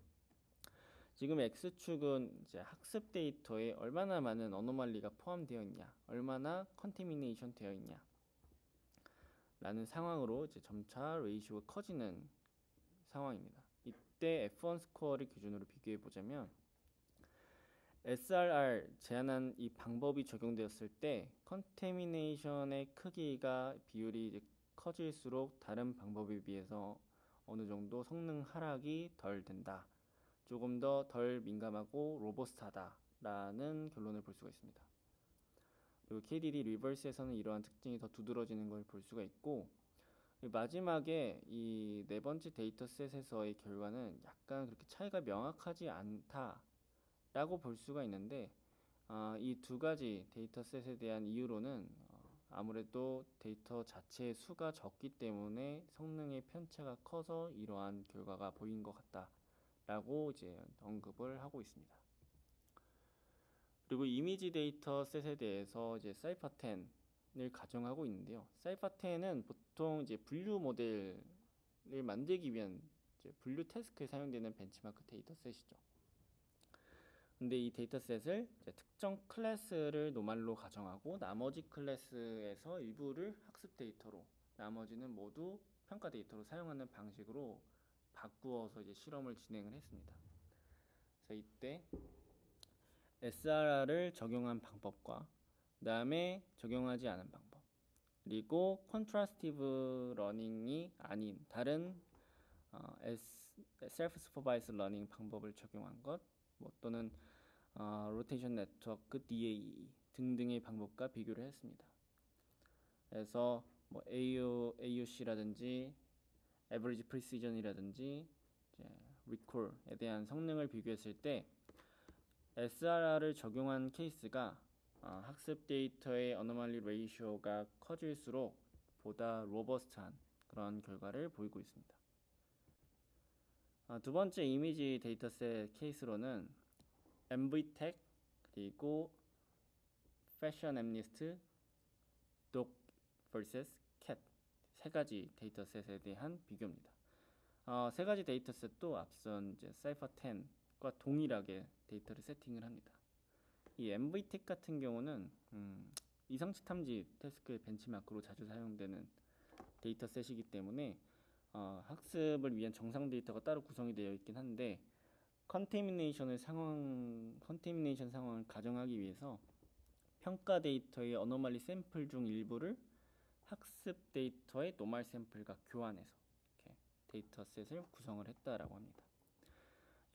지금 X축은 이제 학습 데이터에 얼마나 많은 어노말리가 포함되어 있냐, 얼마나 컨테미네이션 되어 있냐 라는 상황으로 이제 점차 레이시오가 커지는 상황입니다. 이때 F1 스코어를 기준으로 비교해 보자면 SRR 제한한 이 방법이 적용되었을 때 컨테미네이션의 크기가 비율이 이제 커질수록 다른 방법에 비해서 어느 정도 성능 하락이 덜 된다, 조금 더 덜 민감하고 로버스트하다라는 결론을 볼 수가 있습니다. 그리고 KDD 리버스에서는 이러한 특징이 더 두드러지는 걸 볼 수가 있고, 마지막에 이 네 번째 데이터셋에서의 결과는 약간 그렇게 차이가 명확하지 않다라고 볼 수가 있는데, 이 두 가지 데이터셋에 대한 이유로는 아무래도 데이터 자체의 수가 적기 때문에 성능의 편차가 커서 이러한 결과가 보인 것 같다라고 이제 언급을 하고 있습니다. 그리고 이미지 데이터셋에 대해서 이제 사이퍼10을 가정하고 있는데요. 사이퍼10은 보통 이제 분류 모델을 만들기 위한 이제 분류 태스크에 사용되는 벤치마크 데이터셋이죠. 근데 이 데이터셋을 이제 특정 클래스를 노말로 가정하고 나머지 클래스에서 일부를 학습 데이터로, 나머지는 모두 평가 데이터로 사용하는 방식으로 바꾸어서 이제 실험을 진행을 했습니다. 그래서 이때 SRR을 적용한 방법과 그 다음에 적용하지 않은 방법, 그리고 컨트라스티브 러닝이 아닌 다른 셀프 슈퍼바이즈 러닝 방법을 적용한 것, 뭐 또는 로테이션 네트워크 DAE 등등의 방법과 비교를 했습니다. 그래서 뭐 AUC라든지 Average Precision이라든지 이제 Recall에 대한 성능을 비교했을 때 SRR을 적용한 케이스가 학습 데이터의 어노멀리 레이쇼가 커질수록 보다 로버스트한 그런 결과를 보이고 있습니다. 두 번째 이미지 데이터셋 케이스로는 MVTech 그리고 Fashion Amnist, Dog vs Cat 세 가지 데이터셋에 대한 비교입니다. 세 가지 데이터셋도 앞선 이제 사이퍼10과 동일하게 데이터를 세팅을 합니다. 이 MVTech 같은 경우는 이성치 탐지 태스크의 벤치마크로 자주 사용되는 데이터셋이기 때문에 학습을 위한 정상 데이터가 따로 구성이 되어 있긴 한데 컨테미네이션 상황을 가정하기 위해서 평가 데이터의 어노멀리 샘플 중 일부를 학습 데이터의 노멀 샘플과 교환해서 이렇게 데이터셋을 구성을 했다라고 합니다.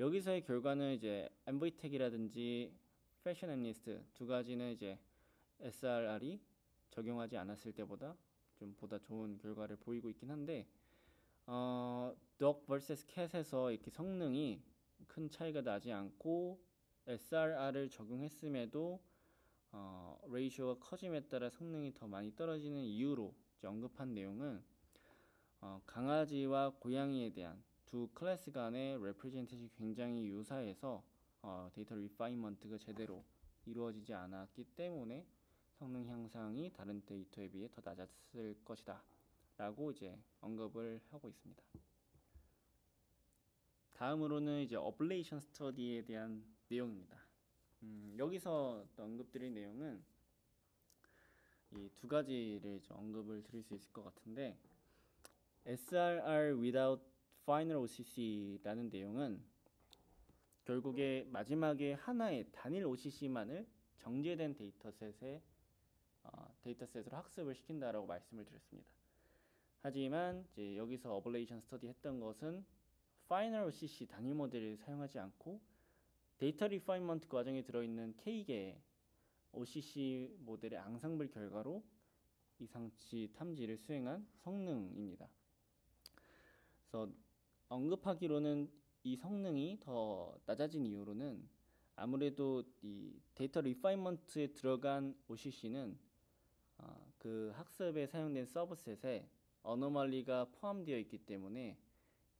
여기서의 결과는 이제 MVTech이라든지 패션 애니스트 두 가지는 이제 SRR이 적용하지 않았을 때보다 좀 보다 좋은 결과를 보이고 있긴 한데 Dog vs Cat에서 이렇게 성능이 큰 차이가 나지 않고 SRR을 적용했음에도 레이쇼가 커짐에 따라 성능이 더 많이 떨어지는 이유로 언급한 내용은 강아지와 고양이에 대한 두 클래스 간의 레프레젠테이션이 굉장히 유사해서 데이터 리파인먼트가 제대로 이루어지지 않았기 때문에 성능 향상이 다른 데이터에 비해 더 낮았을 것이다 라고 이제 언급을 하고 있습니다. 다음으로는 이제 어블레이션 스터디에 대한 내용입니다. 여기서 또 언급드릴 내용은 이 두 가지를 언급을 드릴 수 있을 것 같은데 SRR without final OCC라는 내용은 결국에 마지막에 하나의 단일 OCC만을 정제된 데이터셋으로 학습을 시킨다라고 말씀을 드렸습니다. 하지만 이제 여기서 어블레이션 스터디 했던 것은 파이널 OCC 단일 모델을 사용하지 않고 데이터 리파인먼트 과정에 들어있는 K개의 OCC 모델의 앙상블 결과로 이상치 탐지를 수행한 성능입니다. 그래서 언급하기로는 이 성능이 더 낮아진 이유로는 아무래도 이 데이터 리파인먼트에 들어간 OCC는 그 학습에 사용된 서브셋에 어노멀리가 포함되어 있기 때문에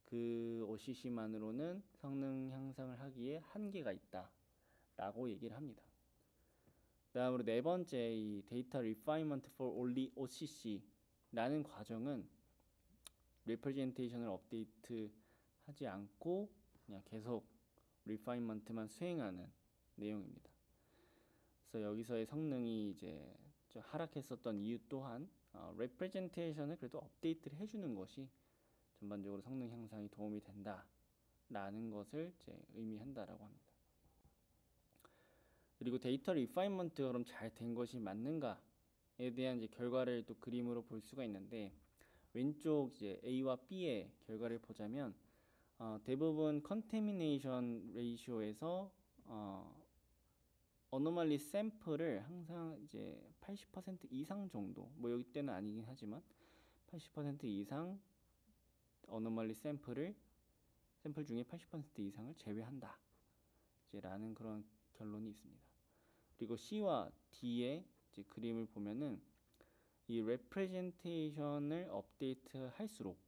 그 OCC만으로는 성능 향상을 하기에 한계가 있다 라고 얘기를 합니다. 다음으로 네 번째 이 데이터 리파인먼트 for only OCC 라는 과정은 리프레젠테이션을 업데이트 하지 않고 그냥 계속 리파인먼트만 수행하는 내용입니다. 그래서 여기서의 성능이 이제 좀 하락했었던 이유 또한 리프레젠테이션을 그래도 업데이트를 해주는 것이 전반적으로 성능 향상이 도움이 된다라는 것을 이제 의미한다라고 합니다. 그리고 데이터 리파인먼트가 그럼 잘 된 것이 맞는가에 대한 이제 결과를 또 그림으로 볼 수가 있는데 왼쪽 이제 A와 B의 결과를 보자면 대부분 컨테미네이션 레이쇼에서 어노멀리 샘플을 항상 이제 80% 이상 정도, 뭐 여기 때는 아니긴 하지만 80% 이상 어노멀리 샘플 중에 80% 이상을 제외한다. 이제 라는 그런 결론이 있습니다. 그리고 C와 D의 이제 그림을 보면은 이 레프레젠테이션을 업데이트 할수록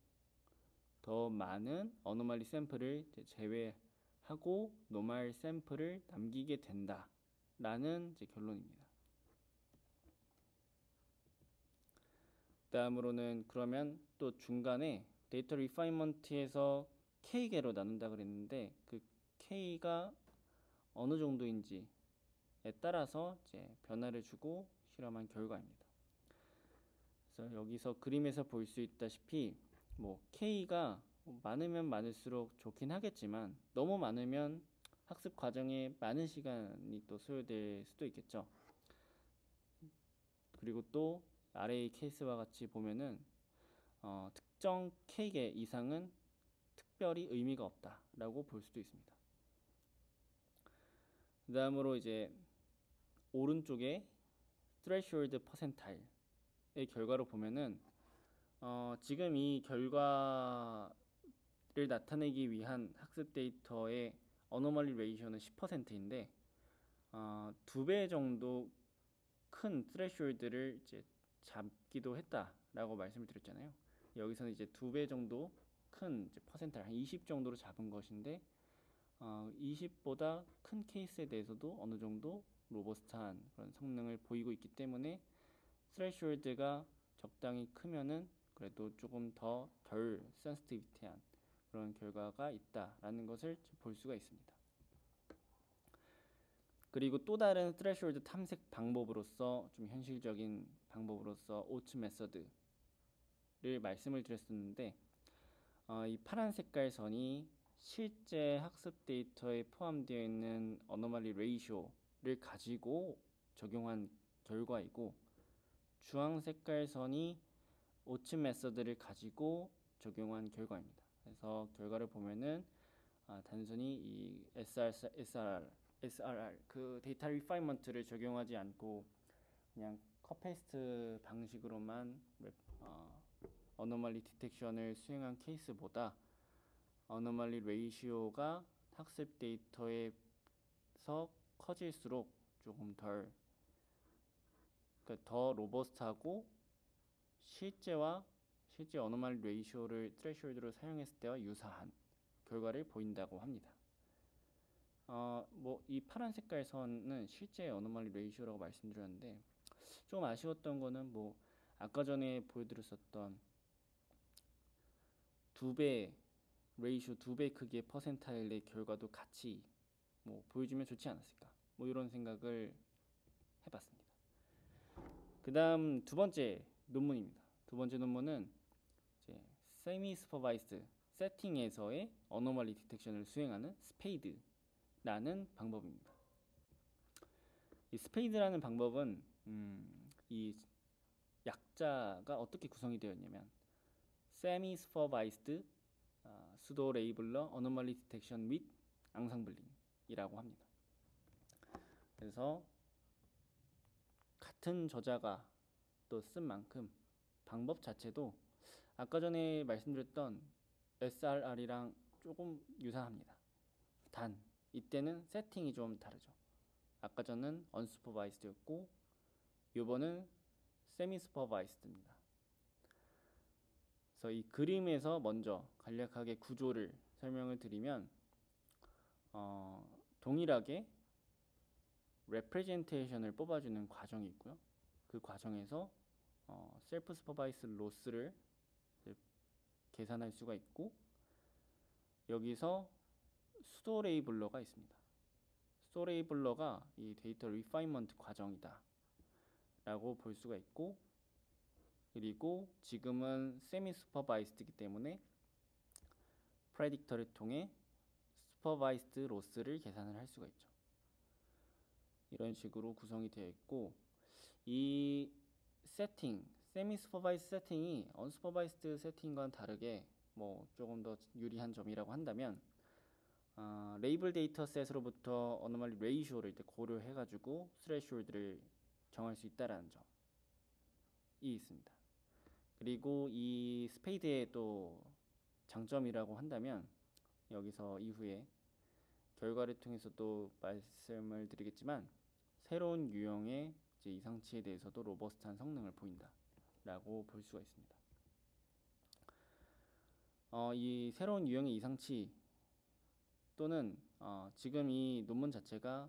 더 많은 어노멀리 샘플을 제외하고 노멀 샘플을 남기게 된다라는 이제 결론입니다. 다음으로는 그러면 또 중간에 데이터 리파인먼트에서 K개로 나눈다 그랬는데 그 K가 어느 정도인지에 따라서 이제 변화를 주고 실험한 결과입니다. 그래서 여기서 그림에서 볼 수 있다시피 뭐 K가 많으면 많을수록 좋긴 하겠지만 너무 많으면 학습 과정에 많은 시간이 또 소요될 수도 있겠죠. 그리고 또 아래의 케이스와 같이 보면은 특정 K개 이상은 특별히 의미가 없다라고 볼 수도 있습니다. 그 다음으로 이제 오른쪽에 threshold percentile의 결과로 보면은 지금 이 결과를 나타내기 위한 학습 데이터의 어노멀리 레이쇼는 10%인데 2배 정도 큰 threshold를 이제 잡기도 했다라고 말씀을 드렸잖아요. 여기서는 이제 2배 정도 큰 이제 퍼센트를 한 20 정도로 잡은 것인데 20보다 큰 케이스에 대해서도 어느 정도 로버스트한 그런 성능을 보이고 있기 때문에 스레시홀드가 적당히 크면은 그래도 조금 더 덜 센시티비티한 그런 결과가 있다라는 것을 볼 수가 있습니다. 그리고 또 다른 스레시홀드 탐색 방법으로서 좀 현실적인 방법으로서 오츠 메서드를 말씀을 드렸었는데 이 파란 색깔 선이 실제 학습 데이터에 포함되어 있는 어노멀리 레이쇼를 가지고 적용한 결과이고 주황 색깔 선이 오츠 메서드를 가지고 적용한 결과입니다. 그래서 결과를 보면은 단순히 이 SRR 그 데이터 리파이먼트를 적용하지 않고 그냥 컷페이스트 방식으로만 어노멀리 디텍션을 수행한 케이스보다 어노멀리 레이시오가 학습 데이터에서 커질수록 조금 그러니까 더 로버스트하고 실제 어노멀리 레이시오를 트레시홀드로 사용했을 때와 유사한 결과를 보인다고 합니다. 뭐 이 파란 색깔 선은 실제 어노멀리 레이시오라고 말씀드렸는데 좀 아쉬웠던 거는 뭐 아까 전에 보여드렸었던 2배 레이시오 2배 크기의 퍼센타일의 결과도 같이 뭐 보여주면 좋지 않았을까 뭐 이런 생각을 해봤습니다. 그 다음 두 번째 논문입니다. 두 번째 논문은 이제 세미 슈퍼바이스드 세팅에서의 어노멀리 디텍션을 수행하는 스페이드라는 방법입니다. 이 스페이드라는 방법은 이 약자가 어떻게 구성이 되었냐면 세미 슈퍼바이스드 수도 레이블러 어노멀리 디텍션 및 앙상블링이라고 합니다. 그래서 같은 저자가 또 쓴 만큼 방법 자체도 아까 전에 말씀드렸던 SRR이랑 조금 유사합니다. 단 이때는 세팅이 좀 다르죠. 아까 전은 언슈퍼바이스드였고 요번은 세미 슈퍼바이스드입니다. 그래서 이 그림에서 먼저 간략하게 구조를 설명을 드리면 동일하게 레프레젠테이션을 뽑아주는 과정이 있고요. 그 과정에서 셀프 슈퍼바이스 로스를 계산할 수가 있고 여기서 수도 레이블러가 있습니다. 수도 레이블러가 이 데이터 리파이먼트 과정이다 라고 볼 수가 있고 그리고 지금은 세미 슈퍼바이스드이기 때문에 프레딕터를 통해 슈퍼바이스드 로스를 계산을 할 수가 있죠. 이런 식으로 구성이 되어 있고 이 세팅, 세미 슈퍼바이스드 세팅이 언슈퍼바이스드 세팅과는 다르게 뭐 조금 더 유리한 점이라고 한다면 레이블 데이터셋으로부터 어노멀리 레이쇼를 고려해가지고 스레시홀드를 정할 수 있다라는 점이 있습니다. 그리고 이 스페이드의 또 장점이라고 한다면 여기서 이후에 결과를 통해서 또 말씀을 드리겠지만 새로운 유형의 이제 이상치에 대해서도 로버스트한 성능을 보인다라고 볼 수가 있습니다. 이 새로운 유형의 이상치 또는 지금 이 논문 자체가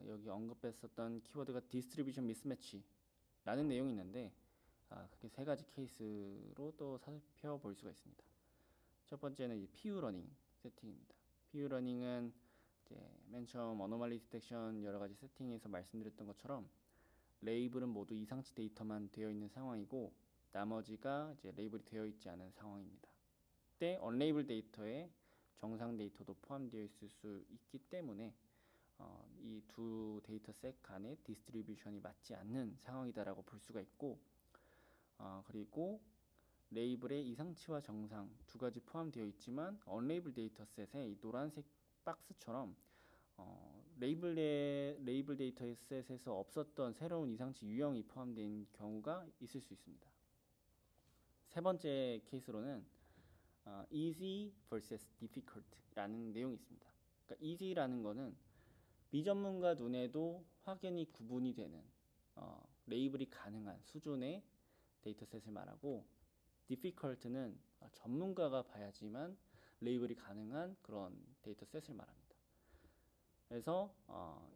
여기 언급했었던 키워드가 디스트리뷰션 미스매치라는 내용이 있는데 그게 세 가지 케이스로 또 살펴볼 수가 있습니다. 첫 번째는 이 PU 러닝 세팅입니다. PU 러닝은 이제 맨 처음 어노멀리 디텍션 여러 가지 세팅에서 말씀드렸던 것처럼 레이블은 모두 이상치 데이터만 되어 있는 상황이고 나머지가 이제 레이블이 되어 있지 않은 상황입니다. 이때 언레이블 데이터에 정상 데이터도 포함되어 있을 수 있기 때문에 이 두 데이터셋 간의 디스트리뷰션이 맞지 않는 상황이다라고 볼 수가 있고 그리고 레이블의 이상치와 정상 두 가지 포함되어 있지만 언레이블 데이터셋의 이 노란색 박스처럼 레이블 데이터 셋에서 없었던 새로운 이상치 유형이 포함된 경우가 있을 수 있습니다. 세 번째 케이스로는 easy vs difficult라는 내용이 있습니다. 그러니까 easy라는 거는 비전문가 눈에도 확연히 구분이 되는 레이블이 가능한 수준의 데이터셋을 말하고, difficult는 전문가가 봐야지만 레이블이 가능한 그런 데이터셋을 말합니다. 그래서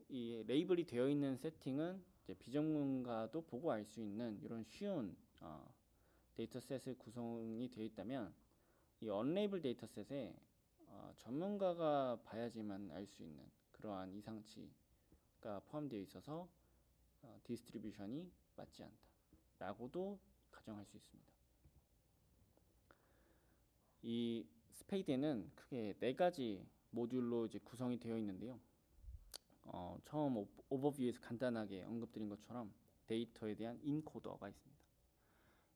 이 레이블이 되어 있는 세팅은 이제 비전문가도 보고 알 수 있는 이런 쉬운 데이터셋을 구성이 되어 있다면, 이 언레이블 데이터셋에 전문가가 봐야지만 알 수 있는 그러한 이상치가 포함되어 있어서 디스트리뷰션이 맞지 않다 라고도 가정할 수 있습니다. 이 스페이드는 크게 4가지 모듈로 이제 구성이 되어 있는데요. 처음 오버뷰에서 간단하게 언급드린 것처럼 데이터에 대한 인코더가 있습니다.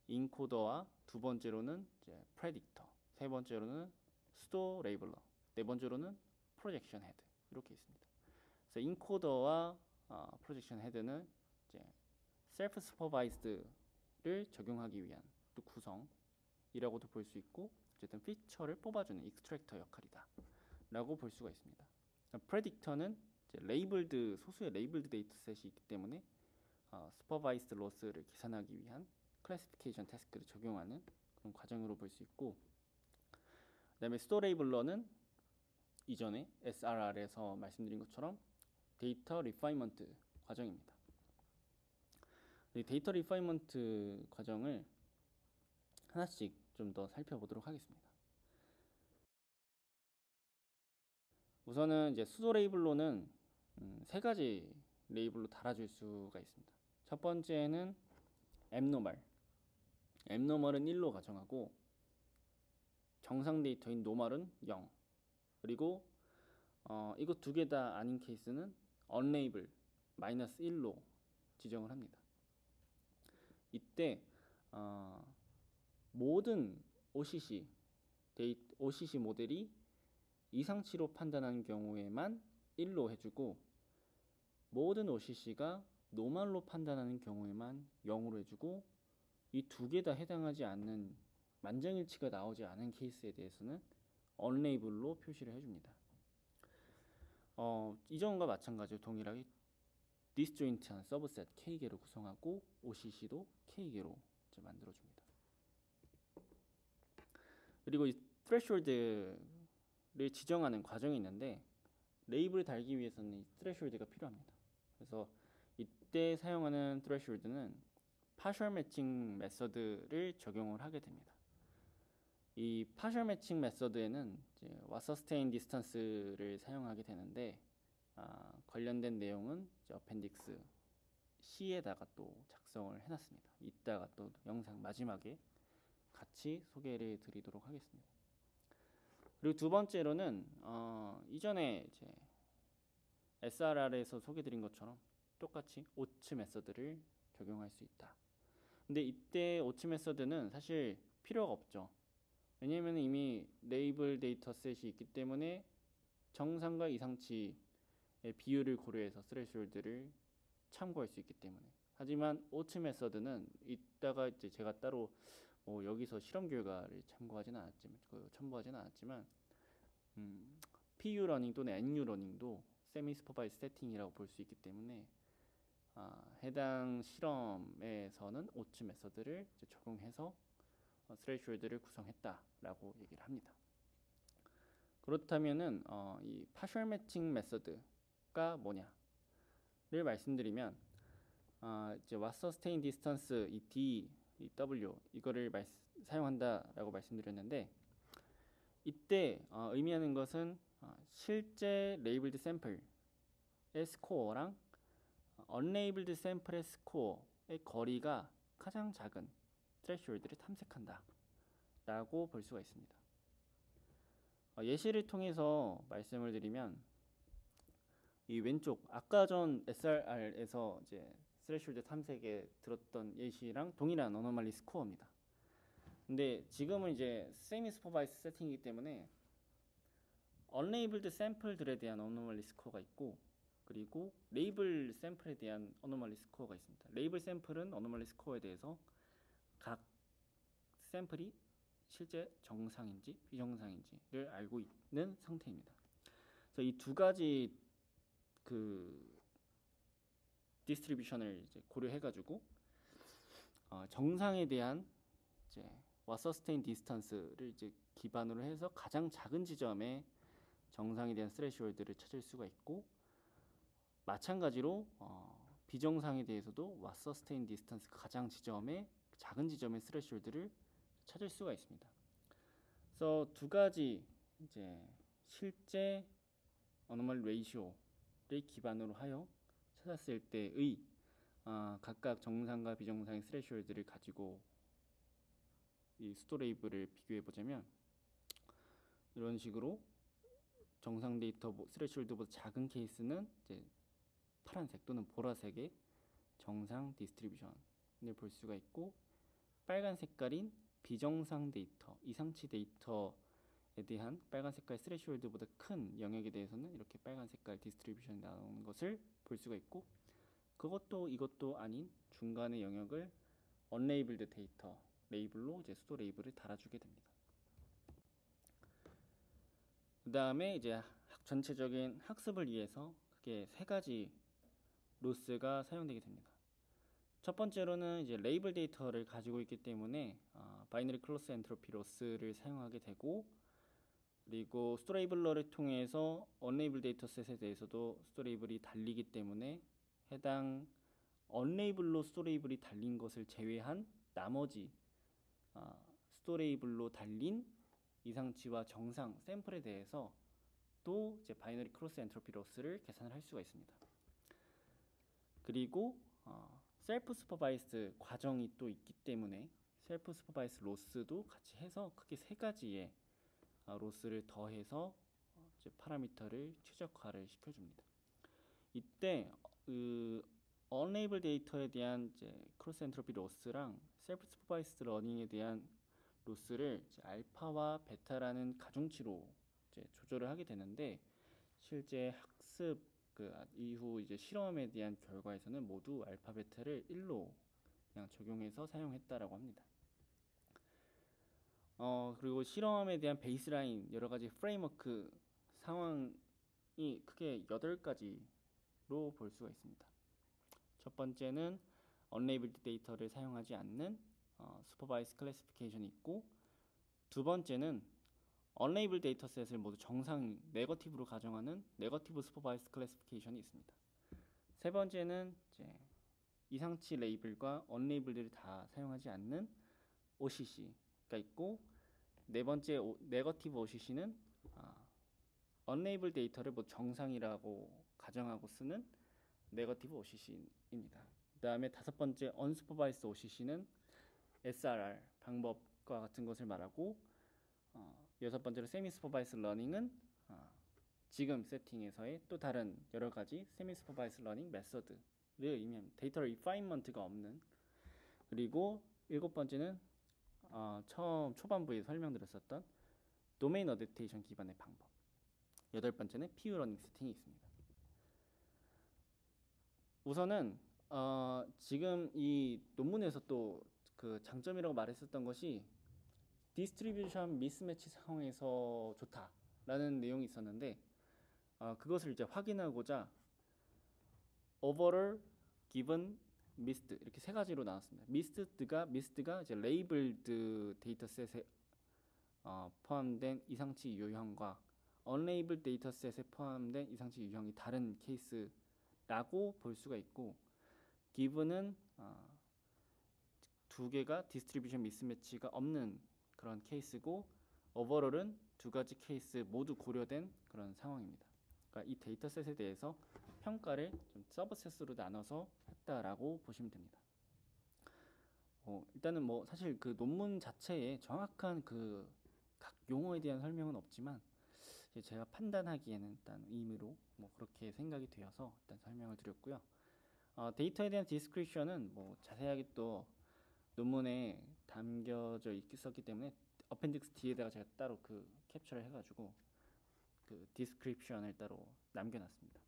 인코더와 두 번째로는 이제 프레딕터, 세 번째로는 수도 레이블러, 네 번째로는 프로젝션 헤드, 이렇게 있습니다. 그래서 인코더와 프로젝션 헤드는 이제 셀프 슈퍼바이즈드를 적용하기 위한 또 구성이라고도 볼 수 있고, 어쨌든 피처를 뽑아주는 익스트랙터 역할이다 라고 볼 수가 있습니다. 프레딕터는 레이블드, 소수의 레이블드 데이터셋이 있기 때문에 슈퍼바이스드 로스를 계산하기 위한 클래시피케이션 태스크를 적용하는 그런 과정으로 볼 수 있고, 그 다음에 스토어 레이블러는 이전에 SRR에서 말씀드린 것처럼 데이터 리파이먼트 과정입니다. 이 데이터 리파이먼트 과정을 하나씩 좀 더 살펴보도록 하겠습니다. 우선은 이제 수도 레이블로는 3가지 레이블로 달아줄 수가 있습니다. 첫 번째는 abnormal. abnormal은 1로 가정하고, 정상 데이터인 normal은 0. 그리고 이거 두 개 다 아닌 케이스는 unlabel -1로 지정을 합니다. 이때 모든 OCC 모델이 이상치로 판단한 경우에만 1로 해주고, 모든 OCC가 노멀로 판단하는 경우에만 0으로 해주고, 이 두 개 다 해당하지 않는 만장일치가 나오지 않은 케이스에 대해서는 언레이블로 표시를 해줍니다. 이전과 마찬가지로 동일하게 디스조인트한 서브셋 K개로 구성하고 OCC도 K개로 만들어줍니다. 그리고 이 threshold를 지정하는 과정이 있는데, 레이블을 달기 위해서는 이 threshold가 필요합니다. 그래서 이때 사용하는 threshold는 partial matching 메서드를 적용을 하게 됩니다. 이 partial matching 메서드에는 이제 wasserstein distance를 사용하게 되는데, 관련된 내용은 appendix C에다가 또 작성을 해놨습니다. 이따가 또 영상 마지막에 같이 소개를 드리도록 하겠습니다. 그리고 두 번째로는 이전에 이제 SRR에서 소개드린 것처럼 똑같이 오츠 메서드를 적용할 수 있다. 근데 이때 오츠 메서드는 사실 필요가 없죠. 왜냐하면 이미 레이블 데이터셋이 있기 때문에 정상과 이상치의 비율을 고려해서 스레시홀드를 참고할 수 있기 때문에. 하지만 오츠 메서드는 이따가 이제 제가 따로 여기서 실험 결과를 첨부하지는 않았지만 PU 러닝 또는 NU 러닝도 세미 슈퍼바이즈 세팅이라고 볼 수 있기 때문에 해당 실험에서는 오츠 메서드를 적용해서 스레시홀드를 구성했다라고 얘기를 합니다. 그렇다면은 이 partial matching 메서드가 뭐냐를 말씀드리면, 이제 wasserstein distance 이 D, 이 W 이거를 사용한다라고 말씀드렸는데, 이때 의미하는 것은 실제 레이블드 샘플의 스코어랑 언레이블드 샘플의 스코어의 거리가 가장 작은 threshold를 탐색한다 라고 볼 수가 있습니다. 예시를 통해서 말씀을 드리면, 이 왼쪽 아까 전 SRR에서 이제 threshold 탐색에 들었던 예시랑 동일한 어노멀리 스코어입니다. 근데 지금은 이제 세미 슈퍼바이즈 세팅이기 때문에 언레이블드 샘플들에 대한 어노멀리 스코어가 있고, 그리고 레이블 샘플에 대한 어노멀리 스코어가 있습니다. 레이블 샘플은 어노멀리 스코어에 대해서 각 샘플이 실제 정상인지 비정상인지를 알고 있는 상태입니다. 그래서 이 두 가지 그 디스트리뷰션을 이제 고려해가지고 정상에 대한 이제 왓서스테인 디스턴스를 이제 기반으로 해서 가장 작은 지점에 정상에 대한 스레시홀드를 찾을 수가 있고, 마찬가지로 비정상에 대해서도 왓서스테인 디스턴스 가장 작은 지점의 스레시홀드를 찾을 수가 있습니다. 그래서 두 가지 이제 실제 어노멀리 레이시오를 기반으로 하여 찾았을 때의 각각 정상과 비정상의 스레시홀드를 가지고 이 수도 레이블을 비교해 보자면, 이런 식으로 정상 데이터 스레시홀드보다 작은 케이스는 이제 파란색 또는 보라색의 정상 디스트리뷰션을 볼 수가 있고, 빨간 색깔인 비정상 데이터, 이상치 데이터에 대한 빨간 색깔 스레시홀드보다 큰 영역에 대해서는 이렇게 빨간 색깔 디스트리뷰션이 나오는 것을 볼 수가 있고, 그것도 이것도 아닌 중간의 영역을 언레이블드 데이터 레이블로 이제 수도 레이블을 달아주게 됩니다. 그 다음에 이제 전체적인 학습을 위해서 크게 세 가지 로스가 사용되게 됩니다. 첫 번째로는 이제 레이블 데이터를 가지고 있기 때문에 바이너리 클로스 엔트로피 로스를 사용하게 되고, 그리고 스토레이블러를 통해서 언레이블 데이터셋에 대해서도 스토레이블이 달리기 때문에 해당 언레이블로 스토레이블이 달린 것을 제외한 나머지 스토레이블로 달린 이상치와 정상 샘플에 대해서 또 이제 바이너리 크로스 엔트로피 로스를 계산을 할 수가 있습니다. 그리고 셀프 슈퍼바이스 과정이 또 있기 때문에 셀프 슈퍼바이스 로스도 같이 해서 크게 세 가지의 로스를 더해서 이제 파라미터를 최적화를 시켜줍니다. 이때 언레이블 데이터에 대한 이제 크로스 엔트로피 로스랑 셀프 슈퍼바이스드 러닝에 대한 로스를 이제 알파와 베타라는 가중치로 이제 조절을 하게 되는데, 실제 학습 이후 이제 실험에 대한 결과에서는 모두 알파 베타를 1로 그냥 적용해서 사용했다라고 합니다. 그리고 실험에 대한 베이스라인 여러 가지 프레임워크 상황이 크게 8가지로 볼 수가 있습니다. 첫 번째는 언레이블드 데이터를 사용하지 않는 슈퍼바이스 클래시피케이션이 있고, 두 번째는 언레이블 데이터셋을 모두 정상 네거티브로 가정하는 네거티브 슈퍼바이스 클래시피케이션이 있습니다. 세 번째는 이제 이상치 레이블과 언레이블들을 다 사용하지 않는 OCC가 있고, 네 번째 네거티브 OCC는 언레이블 데이터를 뭐 정상이라고 가정하고 쓰는 네거티브 OCC입니다. 그 다음에 다섯 번째 언슈퍼바이스드 OCC는 SRR 방법과 같은 것을 말하고, 여섯 번째로 세미 슈퍼바이스 러닝은 지금 세팅에서의 또 다른 여러 가지 세미 슈퍼바이스 러닝 메서드를 의미합니다. 데이터 리파인먼트가 없는. 그리고 일곱 번째는 처음 초반부에 설명드렸었던 도메인 어댑테이션 기반의 방법. 여덟 번째는 PU 러닝 세팅이 있습니다. 우선은 지금 이 논문에서 또 그 장점이라고 말했었던 것이 디스트리뷰션 미스매치 상황에서 좋다라는 내용이 있었는데, 그것을 이제 확인하고자 overall, given, missed 이렇게 세 가지로 나왔습니다. missed가 이제 레이블드 데이터셋에 포함된 이상치 유형과 unlabeled 데이터셋에 포함된 이상치 유형이 다른 케이스라고 볼 수가 있고, given은 두 개가 디스트리뷰션 미스매치가 없는 그런 케이스고, overall은 두 가지 케이스 모두 고려된 그런 상황입니다. 그러니까 이 데이터셋에 대해서 평가를 좀 서브셋으로 나눠서 했다라고 보시면 됩니다. 일단은 뭐 사실 그 논문 자체에 정확한 그 각 용어에 대한 설명은 없지만, 제가 판단하기에는 일단 의미로 뭐 그렇게 생각이 되어서 일단 설명을 드렸고요. 데이터에 대한 디스크립션은 뭐 자세하게 또 논문에 담겨져 있었기 때문에 어펜딕스 D에다가 제가 따로 그 캡처를 해가지고 그 디스크립션을 따로 남겨놨습니다.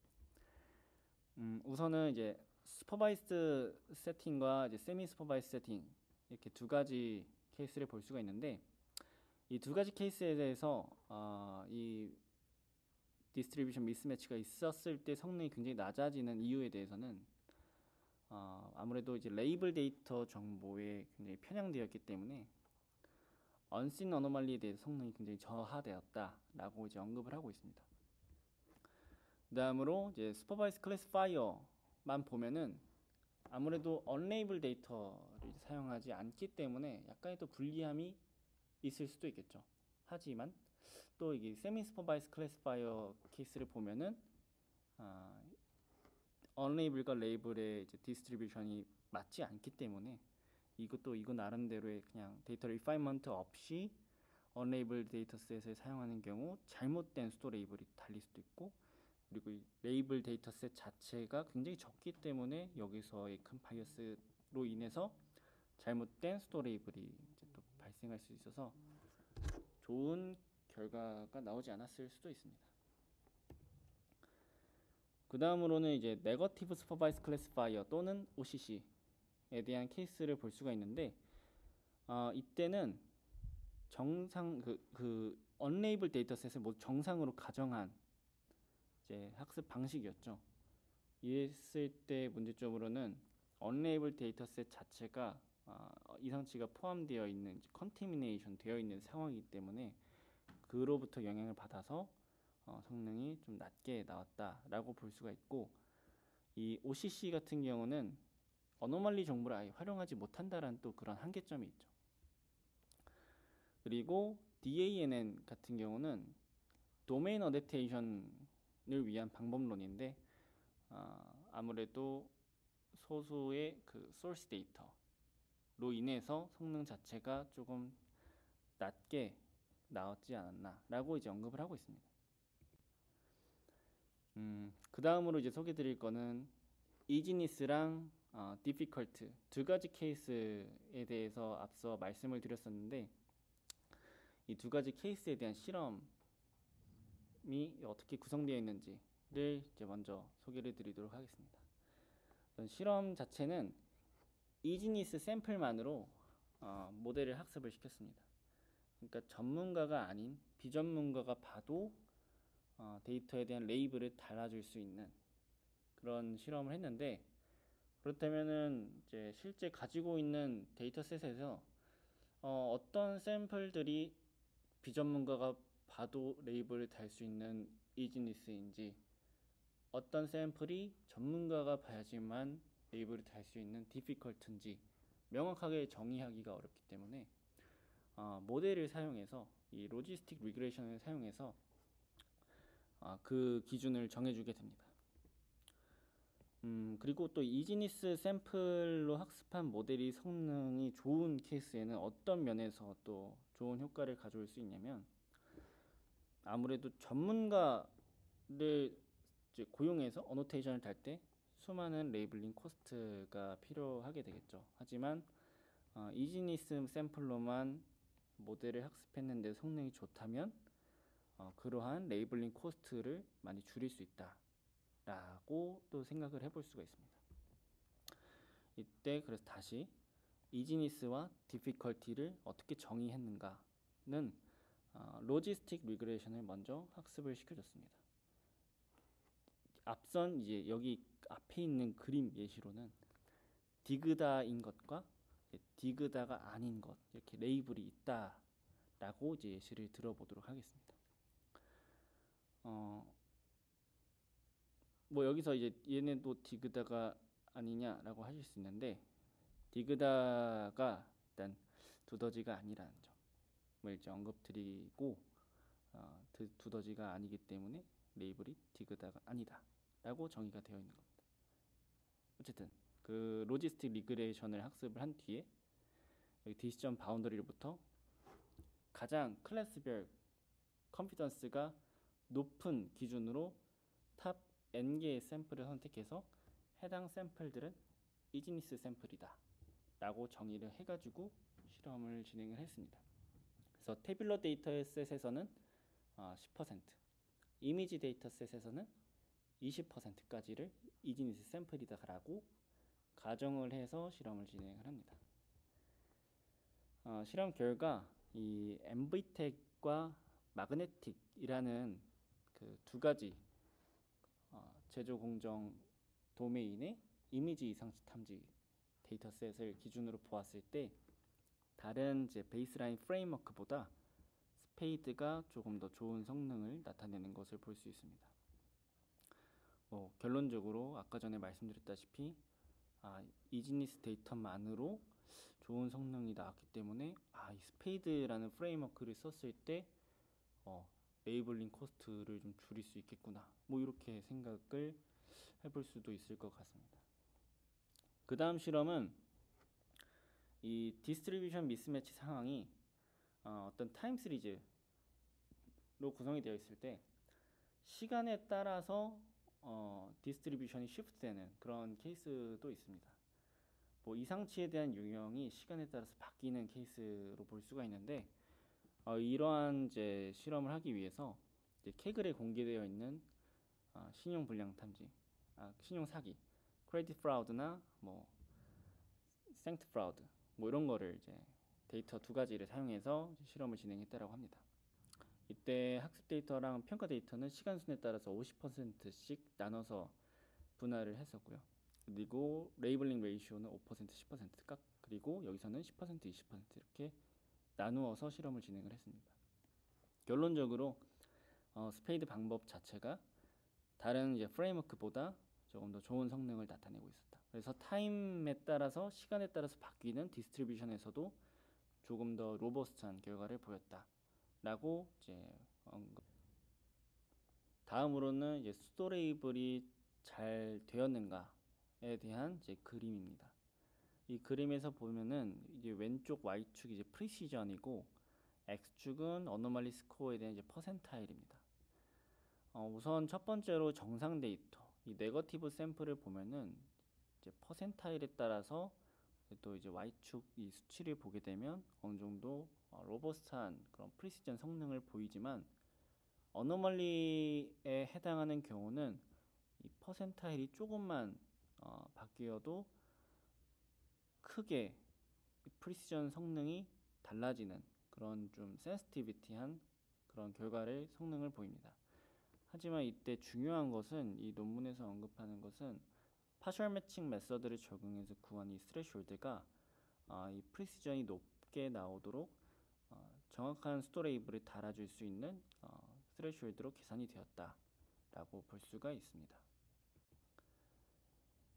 우선은 이제 슈퍼바이스드 세팅과 이제 세미 슈퍼바이스드 세팅 이렇게 두 가지 케이스를 볼 수가 있는데 이 두 가지 케이스에 대해서 이 디스트리뷰션 미스매치가 있었을 때 성능이 굉장히 낮아지는 이유에 대해서는 아무래도 이제 레이블 데이터 정보에 굉장히 편향되어 있기 때문에 언신 어노멀리에 대해서 성능이 굉장히 저하되었다라고 이제 언급을 하고 있습니다. 그다음으로 이제 슈퍼바이스 클래시파이어만 보면은 아무래도 언레이블 데이터를 사용하지 않기 때문에 약간의 또 불리함이 있을 수도 있겠죠. 하지만 또 이게 세미 슈퍼바이스 클래시파이어 케이스를 보면은 언레이블과 레이블의 이제 디스트리뷰션이 맞지 않기 때문에 이거 나름대로의 그냥 데이터 리파인먼트 없이 언레이블 데이터셋을 사용하는 경우 잘못된 수도 레이블이 달릴 수도 있고 그리고 이 레이블 데이터셋 자체가 굉장히 적기 때문에 여기서의 큰 바이어스로 인해서 잘못된 수도 레이블이 이제 또 발생할 수 있어서 좋은 결과가 나오지 않았을 수도 있습니다. 그 다음으로는 이제 네거티브 슈퍼바이스 클래시파이어 또는 OCC에 대한 케이스를 볼 수가 있는데 이때는 정상 그 언레이블 데이터셋을 모두 정상으로 가정한 이제 학습 방식이었죠. 이랬을 때 문제점으로는 언레이블 데이터셋 자체가 이상치가 포함되어 있는 컨테미네이션 되어 있는 상황이기 때문에 그로부터 영향을 받아서 성능이 좀 낮게 나왔다라고 볼 수가 있고 이 OCC 같은 경우는 어노멀리 정보를 아예 활용하지 못한다라는 또 그런 한계점이 있죠. 그리고 DANN 같은 경우는 도메인 어댑테이션을 위한 방법론인데 아무래도 소수의 그 소스 데이터로 인해서 성능 자체가 조금 낮게 나왔지 않았나라고 이제 언급을 하고 있습니다. 그 다음으로 이제 소개드릴 거는 이지니스랑 디피컬트 두 가지 케이스에 대해서 앞서 말씀을 드렸었는데 이 두 가지 케이스에 대한 실험이 어떻게 구성되어 있는지를 이제 먼저 소개를 드리도록 하겠습니다. 실험 자체는 이지니스 샘플만으로 모델을 학습을 시켰습니다. 그러니까 전문가가 아닌 비전문가가 봐도 데이터에 대한 레이블을 달아줄 수 있는 그런 실험을 했는데 그렇다면은 이제 실제 가지고 있는 데이터셋에서 어떤 샘플들이 비전문가가 봐도 레이블을 달 수 있는 이지니스인지 어떤 샘플이 전문가가 봐야지만 레이블을 달 수 있는 디피컬트인지 명확하게 정의하기가 어렵기 때문에 모델을 사용해서 이 로지스틱 리그레이션을 사용해서 그 기준을 정해주게 됩니다. 그리고 또 이지니스 샘플로 학습한 모델이 성능이 좋은 케이스에는 어떤 면에서 또 좋은 효과를 가져올 수 있냐면 아무래도 전문가를 이제 고용해서 어노테이션을 달 때 수많은 레이블링 코스트가 필요하게 되겠죠. 하지만 이지니스 샘플로만 모델을 학습했는데 성능이 좋다면 그러한 레이블링 코스트를 많이 줄일 수 있다 라고 또 생각을 해볼 수가 있습니다. 이때 그래서 다시 이지니스와 디피컬티를 어떻게 정의했는가는 로지스틱 리그레이션을 먼저 학습을 시켜줬습니다. 앞선 이제 여기 앞에 있는 그림 예시로는 디그다인 것과 디그다가 아닌 것 이렇게 레이블이 있다라고 이제 예시를 들어보도록 하겠습니다. 뭐 여기서 이제 얘네도 디그다가 아니냐라고 하실 수 있는데 디그다가 일단 두더지가 아니라는 점을 이제 언급드리고 두더지가 아니기 때문에 레이블이 디그다가 아니다라고 정의가 되어 있는 겁니다. 어쨌든 그 로지스틱 리그레이션을 학습을 한 뒤에 여기 디시전 바운더리로부터 가장 클래스별 컨피던스가 높은 기준으로 탑 n개의 샘플을 선택해서 해당 샘플들은 이지니스 샘플이다 라고 정의를 해가지고 실험을 진행을 했습니다. 그래서 태뷸러 데이터 셋에서는 10%, 이미지 데이터 셋에서는 20%까지를 이지니스 샘플이다라고 가정을 해서 실험을 진행을 합니다. 실험 결과 이 MV텍과 마그네틱이라는 그 두 가지 제조 공정 도메인의 이미지 이상치 탐지 데이터셋을 기준으로 보았을 때 다른 이제 베이스라인 프레임워크보다 스페이드가 조금 더 좋은 성능을 나타내는 것을 볼 수 있습니다. 결론적으로 아까 전에 말씀드렸다시피 이지니스 데이터만으로 좋은 성능이 나왔기 때문에 이 스페이드라는 프레임워크를 썼을 때 레이블링 코스트를 좀 줄일 수 있겠구나, 뭐 이렇게 생각을 해볼 수도 있을 것 같습니다. 그 다음 실험은 이 디스트리뷰션 미스매치 상황이 어떤 타임 시리즈로 구성이 되어 있을 때 시간에 따라서 디스트리뷰션이 시프트되는 그런 케이스도 있습니다. 뭐 이상치에 대한 유형이 시간에 따라서 바뀌는 케이스로 볼 수가 있는데 이러한 이제 실험을 하기 위해서 이제 케글에 공개되어 있는 신용 불량 탐지, 신용 사기, 크레딧 프라우드나 뭐 생트 프라우드, 뭐 이런 거를 이제 데이터 두 가지를 사용해서 실험을 진행했다라고 합니다. 이때 학습 데이터랑 평가 데이터는 시간 순에 따라서 50%씩 나눠서 분할을 했었고요. 그리고 레이블링 레이시오는 5%, 10% 각, 그리고 여기서는 10%, 20% 이렇게 나누어서 실험을 진행을 했습니다. 결론적으로 스페이드 방법 자체가 다른 이제 프레임워크보다 조금 더 좋은 성능을 나타내고 있었다. 그래서 타임에 따라서 시간에 따라서 바뀌는 디스트리뷰션에서도 조금 더 로버스트한 결과를 보였다라고 이제 언급. 다음으로는 이제 스토레이블이 잘 되었는가에 대한 이제 그림입니다. 이 그림에서 보면은 이제 왼쪽 Y축이 이제 프리시전이고 X축은 어노멀리 스코어에 대한 이제 퍼센타일입니다. 우선 첫 번째로 정상 데이터, 이 네거티브 샘플을 보면은 이제 퍼센타일에 따라서 또 이제 Y축 이 수치를 보게 되면 어느 정도 로버스트한 그런 프리시전 성능을 보이지만 어노멀리에 해당하는 경우는 이 퍼센타일이 조금만 바뀌어도 크게 프리시전 성능이 달라지는 그런 좀 센시티비티한 그런 결과를 성능을 보입니다. 하지만 이때 중요한 것은 이 논문에서 언급하는 것은 파셜 매칭 메서드를 적용해서 구한 이 스레숄드가 이 프리시전이 높게 나오도록 정확한 스토레이블을 달아줄 수 있는 스레숄드로 계산이 되었다라고 볼 수가 있습니다.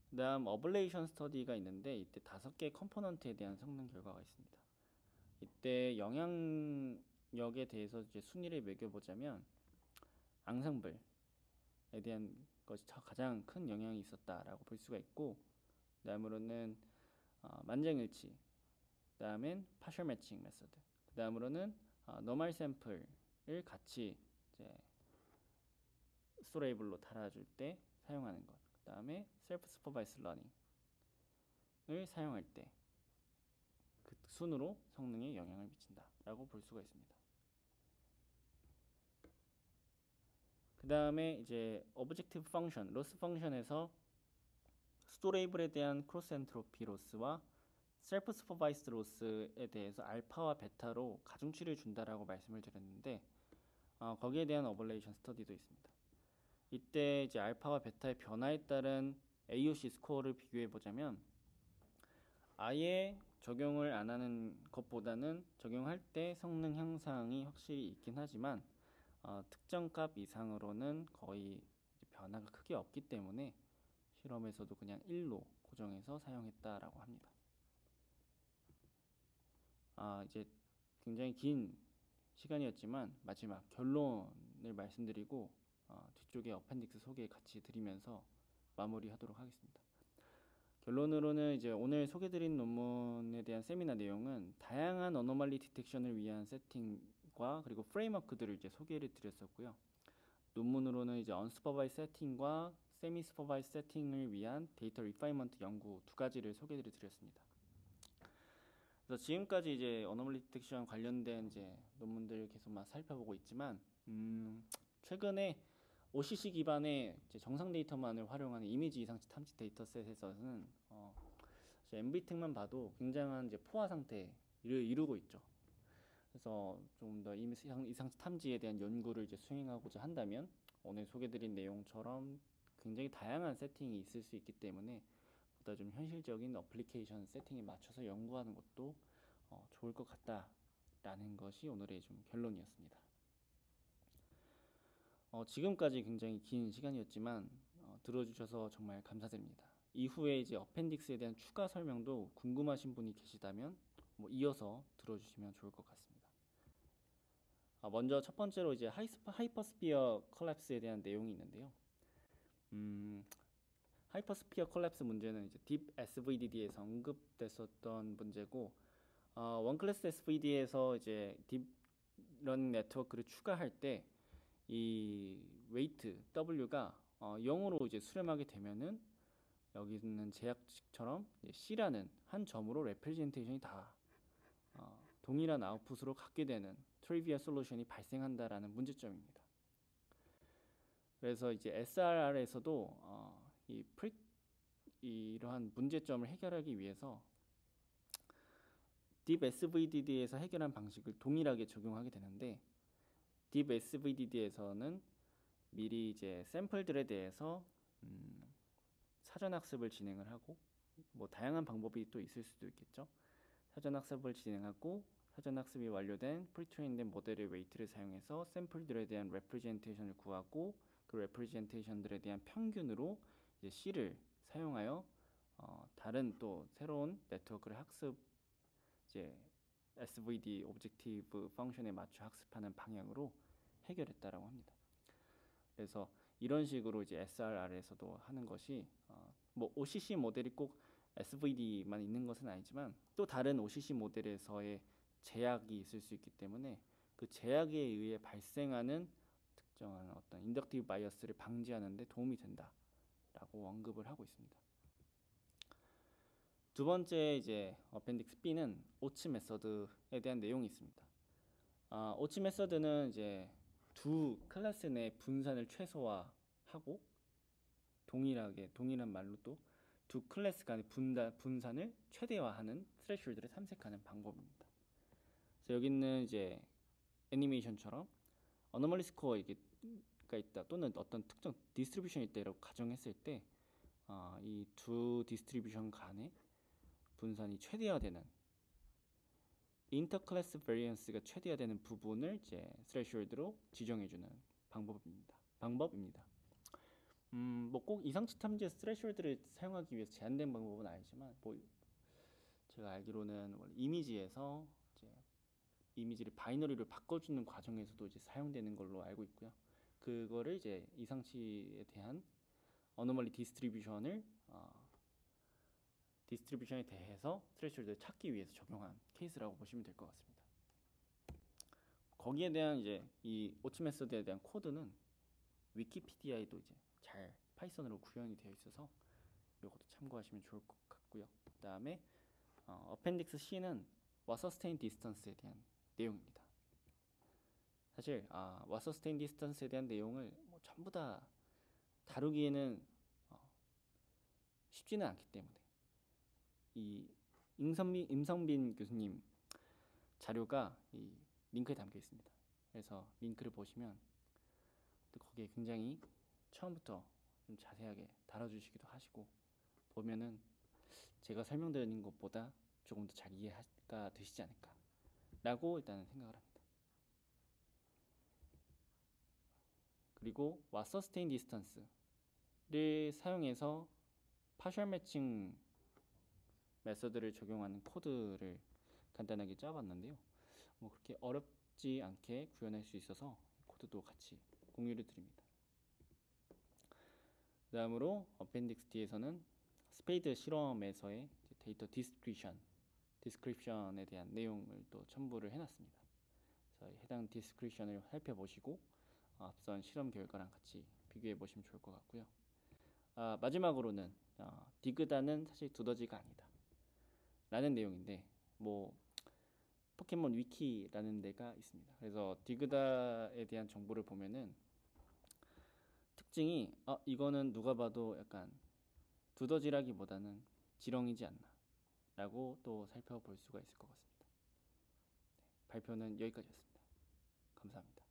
그 다음 어블레이션 스터디가 있는데 이때 5개 컴포넌트에 대한 성능 결과가 있습니다. 이때 영향력에 대해서 이제 순위를 매겨보자면 앙상블에 대한 것이 가장 큰 영향이 있었다라고 볼 수가 있고, 그 다음으로는 만장일치, 그 다음엔 파셜 매칭 메서드, 그 다음으로는 노멀 샘플을 같이 이제 스토레이블로 달아줄 때 사용하는 것, 그 다음에 셀프 슈퍼바이스 러닝을 사용할 때 그 순으로 성능에 영향을 미친다라고 볼 수가 있습니다. 그 다음에 이제 오브젝티브 펑션, 로스 펑션에서 스토레이블에 대한 크로스 엔트로피 로스와 셀프 슈퍼바이스드 로스에 대해서 알파와 베타로 가중치를 준다라고 말씀을 드렸는데 거기에 대한 어블레이션 스터디도 있습니다. 이때 이제 알파와 베타의 변화에 따른 AOC 스코어를 비교해 보자면 아예 적용을 안 하는 것보다는 적용할 때 성능 향상이 확실히 있긴 하지만 특정 값 이상으로는 거의 변화가 크게 없기 때문에 실험에서도 그냥 1로 고정해서 사용했다라고 합니다. 이제 굉장히 긴 시간이었지만 마지막 결론을 말씀드리고 뒤쪽에 어펜딕스 소개 같이 드리면서 마무리하도록 하겠습니다. 결론으로는 이제 오늘 소개드린 논문에 대한 세미나 내용은 다양한 어노멀리 디텍션을 위한 세팅과 그리고 프레임워크들을 이제 소개를 드렸었고요. 논문으로는 이제 언슈퍼바이즈 세팅과 세미 슈퍼바이즈 세팅을 위한 데이터 리파이먼트 연구 두 가지를 소개를 드렸습니다. 그래서 지금까지 이제 어노멀리 디텍션 관련된 이제 논문들 계속 막 살펴보고 있지만 최근에 OCC 기반의 이제 정상 데이터만을 활용하는 이미지 이상치 탐지 데이터셋에서는 MB택만 봐도 굉장한 이제 포화 상태를 이루고 있죠. 그래서 좀 더 이상치 탐지에 대한 연구를 이제 수행하고자 한다면 오늘 소개드린 내용처럼 굉장히 다양한 세팅이 있을 수 있기 때문에 보다 좀 현실적인 어플리케이션 세팅에 맞춰서 연구하는 것도 좋을 것 같다라는 것이 오늘의 좀 결론이었습니다. 지금까지 굉장히 긴 시간이었지만 들어주셔서 정말 감사드립니다. 이후에 이제 어펜딕스에 대한 추가 설명도 궁금하신 분이 계시다면 이어서 들어주시면 좋을 것 같습니다. 먼저 첫 번째로 이제 하이퍼스피어 콜랩스에 대한 내용이 있는데요. 하이퍼스피어 콜랩스 문제는 이제 딥 SVDD에서 언급됐었던 문제고, 원클래스 SVD에서 이제 딥 러닝 네트워크를 추가할 때 이 웨이트 W가 0으로 이제 수렴하게 되면은 여기 있는 제약식처럼 C라는 한 점으로 레프레젠테이션이 다 동일한 아웃풋으로 갖게 되는 트리비얼 솔루션이 발생한다라는 문제점입니다. 그래서 이제 SRR에서도 이러한 문제점을 해결하기 위해서 딥 SVDD에서 해결한 방식을 동일하게 적용하게 되는데, 딥 SVDD에서는 미리 이제 샘플들에 대해서 사전 학습을 진행을 하고, 다양한 방법이 또 있을 수도 있겠죠. 사전 학습을 진행하고 사전 학습이 완료된 프리트레인된 모델의 웨이트를 사용해서 샘플들에 대한 레프레젠테이션을 구하고, 그 레프레젠테이션들에 대한 평균으로 이제 C를 사용하여 다른 또 새로운 네트워크를 이제 SVD 오브젝티브 펑션에 맞춰 학습하는 방향으로 해결했다라고 합니다. 그래서 이런 식으로 이제 SRR에서도 하는 것이 OCC 모델이 꼭 SVD만 있는 것은 아니지만 또 다른 OCC 모델에서의 제약이 있을 수 있기 때문에 그 제약에 의해 발생하는 특정한 어떤 인덕티브 바이어스를 방지하는 데 도움이 된다라고 언급을 하고 있습니다. 두 번째 이제 어펜딕스 B는 오츠 메서드에 대한 내용이 있습니다. 오츠 메서드는 이제 두 클래스 내 분산을 최소화하고 동일한 말로 또 두 클래스 간의 분산을 최대화하는 스레숄드를 탐색하는 방법입니다. 그래서 여기 있는 이제 애니메이션처럼 어노멀리 스코어가 있다 또는 어떤 특정 디스트리뷰션이 있다라고 가정했을 때 이 두 디스트리뷰션 간의 분산이 최대화되는 인터클래스 베리언스가 최대화되는 부분을 이제 스레숄드로 지정해주는 방법입니다. 꼭 이상치 탐지의 스레숄드를 사용하기 위해서 제한된 방법은 아니지만 제가 알기로는 원래 이미지에서 이제 이미지를 바이너리로 바꿔주는 과정에서도 이제 사용되는 걸로 알고 있고요. 그거를 이제 이상치에 대한 어노멀리 디스트리뷰션에 대해서 스레숄드를 찾기 위해서 적용한 케이스라고 보시면 될 것 같습니다. 거기에 대한 이제 이 오츠 메소드에 대한 코드는 위키피디아에도 이제 잘 파이썬으로 구현이 되어 있어서 이것도 참고하시면 좋을 것 같고요. 그 다음에 어펜딕스 C는 What Sustain Distance에 대한 내용입니다. 사실 What Sustain Distance에 대한 내용을 전부 다 다루기에는 쉽지는 않기 때문에 이 임성빈 교수님 자료가 이 링크에 담겨 있습니다. 그래서 링크를 보시면 또 거기에 굉장히 처음부터 좀 자세하게 다뤄주시기도 하시고, 보면은 제가 설명드리는 것보다 조금 더 잘 이해가 되시지 않을까 라고 일단은 생각을 합니다. 그리고 What Sustain Distance를 사용해서 파셜 매칭 메서드를 적용하는 코드를 간단하게 짜봤는데요. 그렇게 어렵지 않게 구현할 수 있어서 코드도 같이 공유를 드립니다. 그 다음으로 어펜딕스 D에서는 스페이드 실험에서의 데이터 디스크립션에 대한 내용을 또 첨부를 해놨습니다. 그래서 해당 디스크립션을 살펴보시고 앞선 실험 결과랑 같이 비교해 보시면 좋을 것 같고요. 마지막으로는 디그다는 사실 두더지가 아니다 라는 내용인데, 포켓몬 위키라는 데가 있습니다. 그래서 디그다에 대한 정보를 보면은 특징이 이거는 누가 봐도 약간 두더지라기보다는 지렁이지 않나 라고 또 살펴볼 수가 있을 것 같습니다. 발표는 여기까지였습니다. 감사합니다.